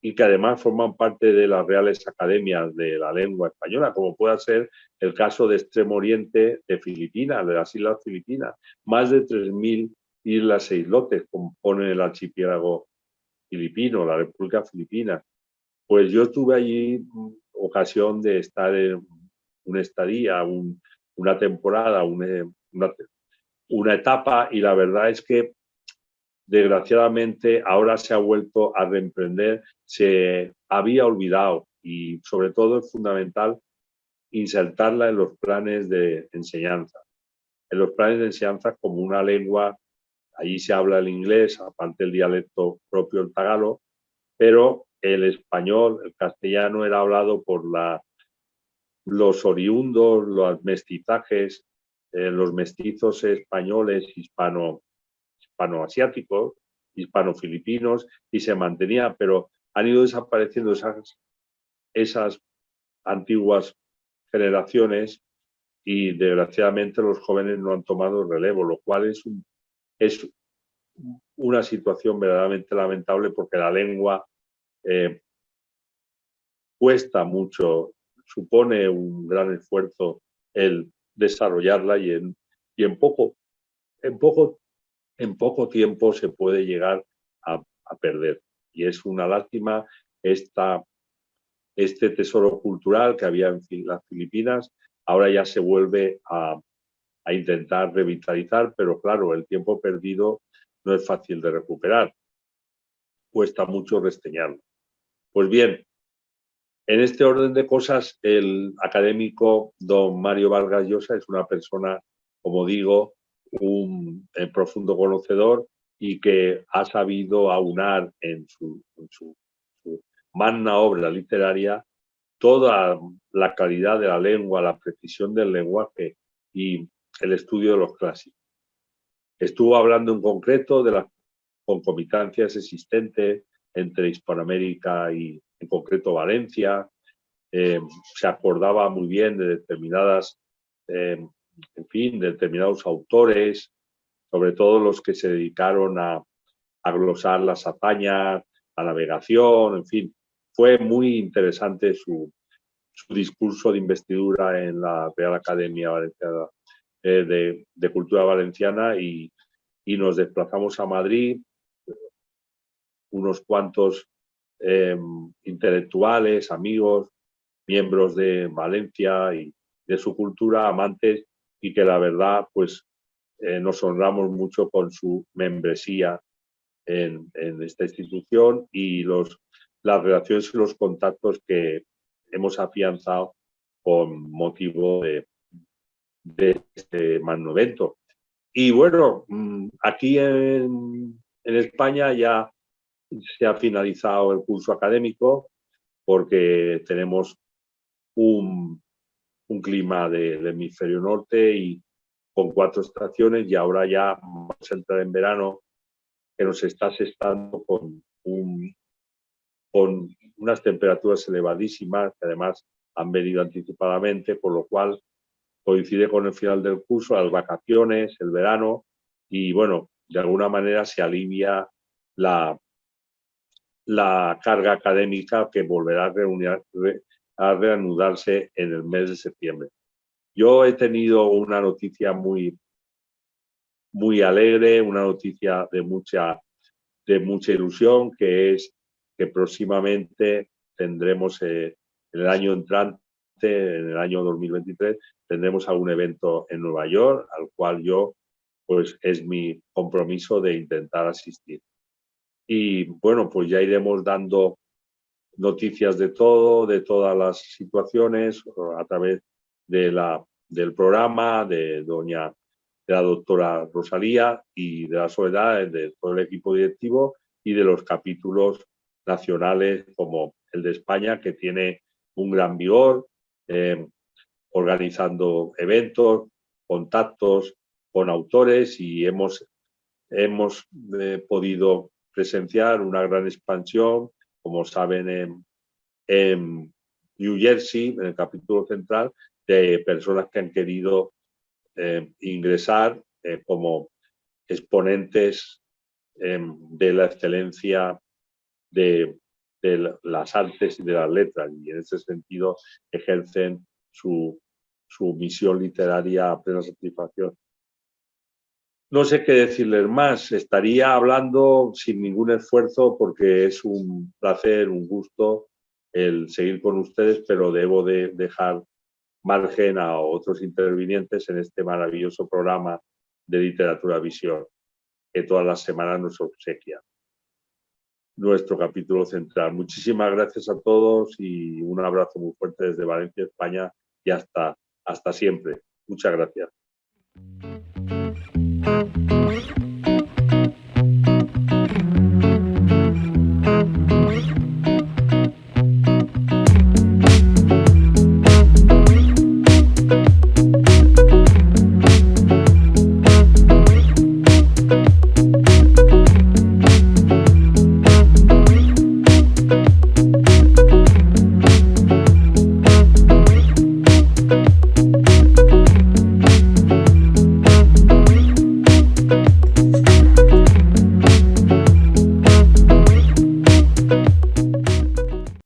y que además forman parte de las reales academias de la lengua española, como pueda ser el caso de Extremo Oriente de Filipinas, de las Islas Filipinas. Más de 3.000 islas e islotes componen el archipiélago filipino, la República Filipina. Pues yo tuve allí ocasión de estar en una estadía, una temporada, una etapa, y la verdad es que desgraciadamente ahora se ha vuelto a reemprender, se había olvidado, y sobre todo es fundamental insertarla en los planes de enseñanza. En los planes de enseñanza como una lengua, allí se habla el inglés, aparte el dialecto propio, el tagalo, pero el español, el castellano era hablado por los oriundos, los mestizajes, los mestizos españoles, hispanoasiáticos, hispano-filipinos, y se mantenía, pero han ido desapareciendo esas antiguas generaciones y desgraciadamente los jóvenes no han tomado el relevo, lo cual es una situación verdaderamente lamentable, porque la lengua cuesta mucho, supone un gran esfuerzo el desarrollarla, y en poco tiempo se puede llegar a perder. Y es una lástima este tesoro cultural que había en las Filipinas, ahora ya se vuelve a intentar revitalizar, pero claro, el tiempo perdido no es fácil de recuperar, cuesta mucho resteñarlo. Pues bien, en este orden de cosas, el académico don Mario Vargas Llosa es una persona, como digo, un profundo conocedor, y que ha sabido aunar en su magna obra literaria toda la calidad de la lengua, la precisión del lenguaje y el estudio de los clásicos. Estuvo hablando en concreto de las concomitancias existentes entre Hispanoamérica y en concreto Valencia. Se acordaba muy bien de determinados autores, sobre todo los que se dedicaron a glosar las hazañas, la navegación, en fin. Fue muy interesante su discurso de investidura en la Real Academia Valenciana de Cultura Valenciana, y nos desplazamos a Madrid, unos cuantos intelectuales, amigos, miembros de Valencia y de su cultura, amantes, y que la verdad pues nos honramos mucho con su membresía en esta institución, y las relaciones y los contactos que hemos afianzado con motivo de este magno evento. Y bueno, aquí en España ya se ha finalizado el curso académico, porque tenemos un clima del hemisferio norte, y con 4 estaciones, y ahora ya vamos a entrar en verano, que nos está asestando con unas temperaturas elevadísimas, que además han venido anticipadamente, por lo cual coincide con el final del curso, las vacaciones, el verano, y bueno, de alguna manera se alivia la carga académica, que volverá a reanudarse en el mes de septiembre. Yo he tenido una noticia muy alegre, una noticia de mucha ilusión, que es que próximamente tendremos en el año entrante, en el año 2023, tendremos algún evento en Nueva York, al cual yo, pues es mi compromiso de intentar asistir. Y bueno, pues ya iremos dando noticias de todo, de todas las situaciones, a través del programa de la doctora Rosalía y de la Soledad, de todo el equipo directivo, y de los capítulos nacionales como el de España, que tiene un gran vigor, organizando eventos, contactos con autores, y hemos podido presenciar una gran expansión, como saben, en New Jersey, en el capítulo central, de personas que han querido ingresar como exponentes de la excelencia de las artes y de las letras, y en ese sentido ejercen su misión literaria a plena satisfacción. No sé qué decirles más, estaría hablando sin ningún esfuerzo, porque es un placer, un gusto el seguir con ustedes, pero debo de dejar margen a otros intervinientes en este maravilloso programa de Literatura Visión, que todas las semanas nos obsequia nuestro capítulo central. Muchísimas gracias a todos y un abrazo muy fuerte desde Valencia, España, y hasta siempre. Muchas gracias.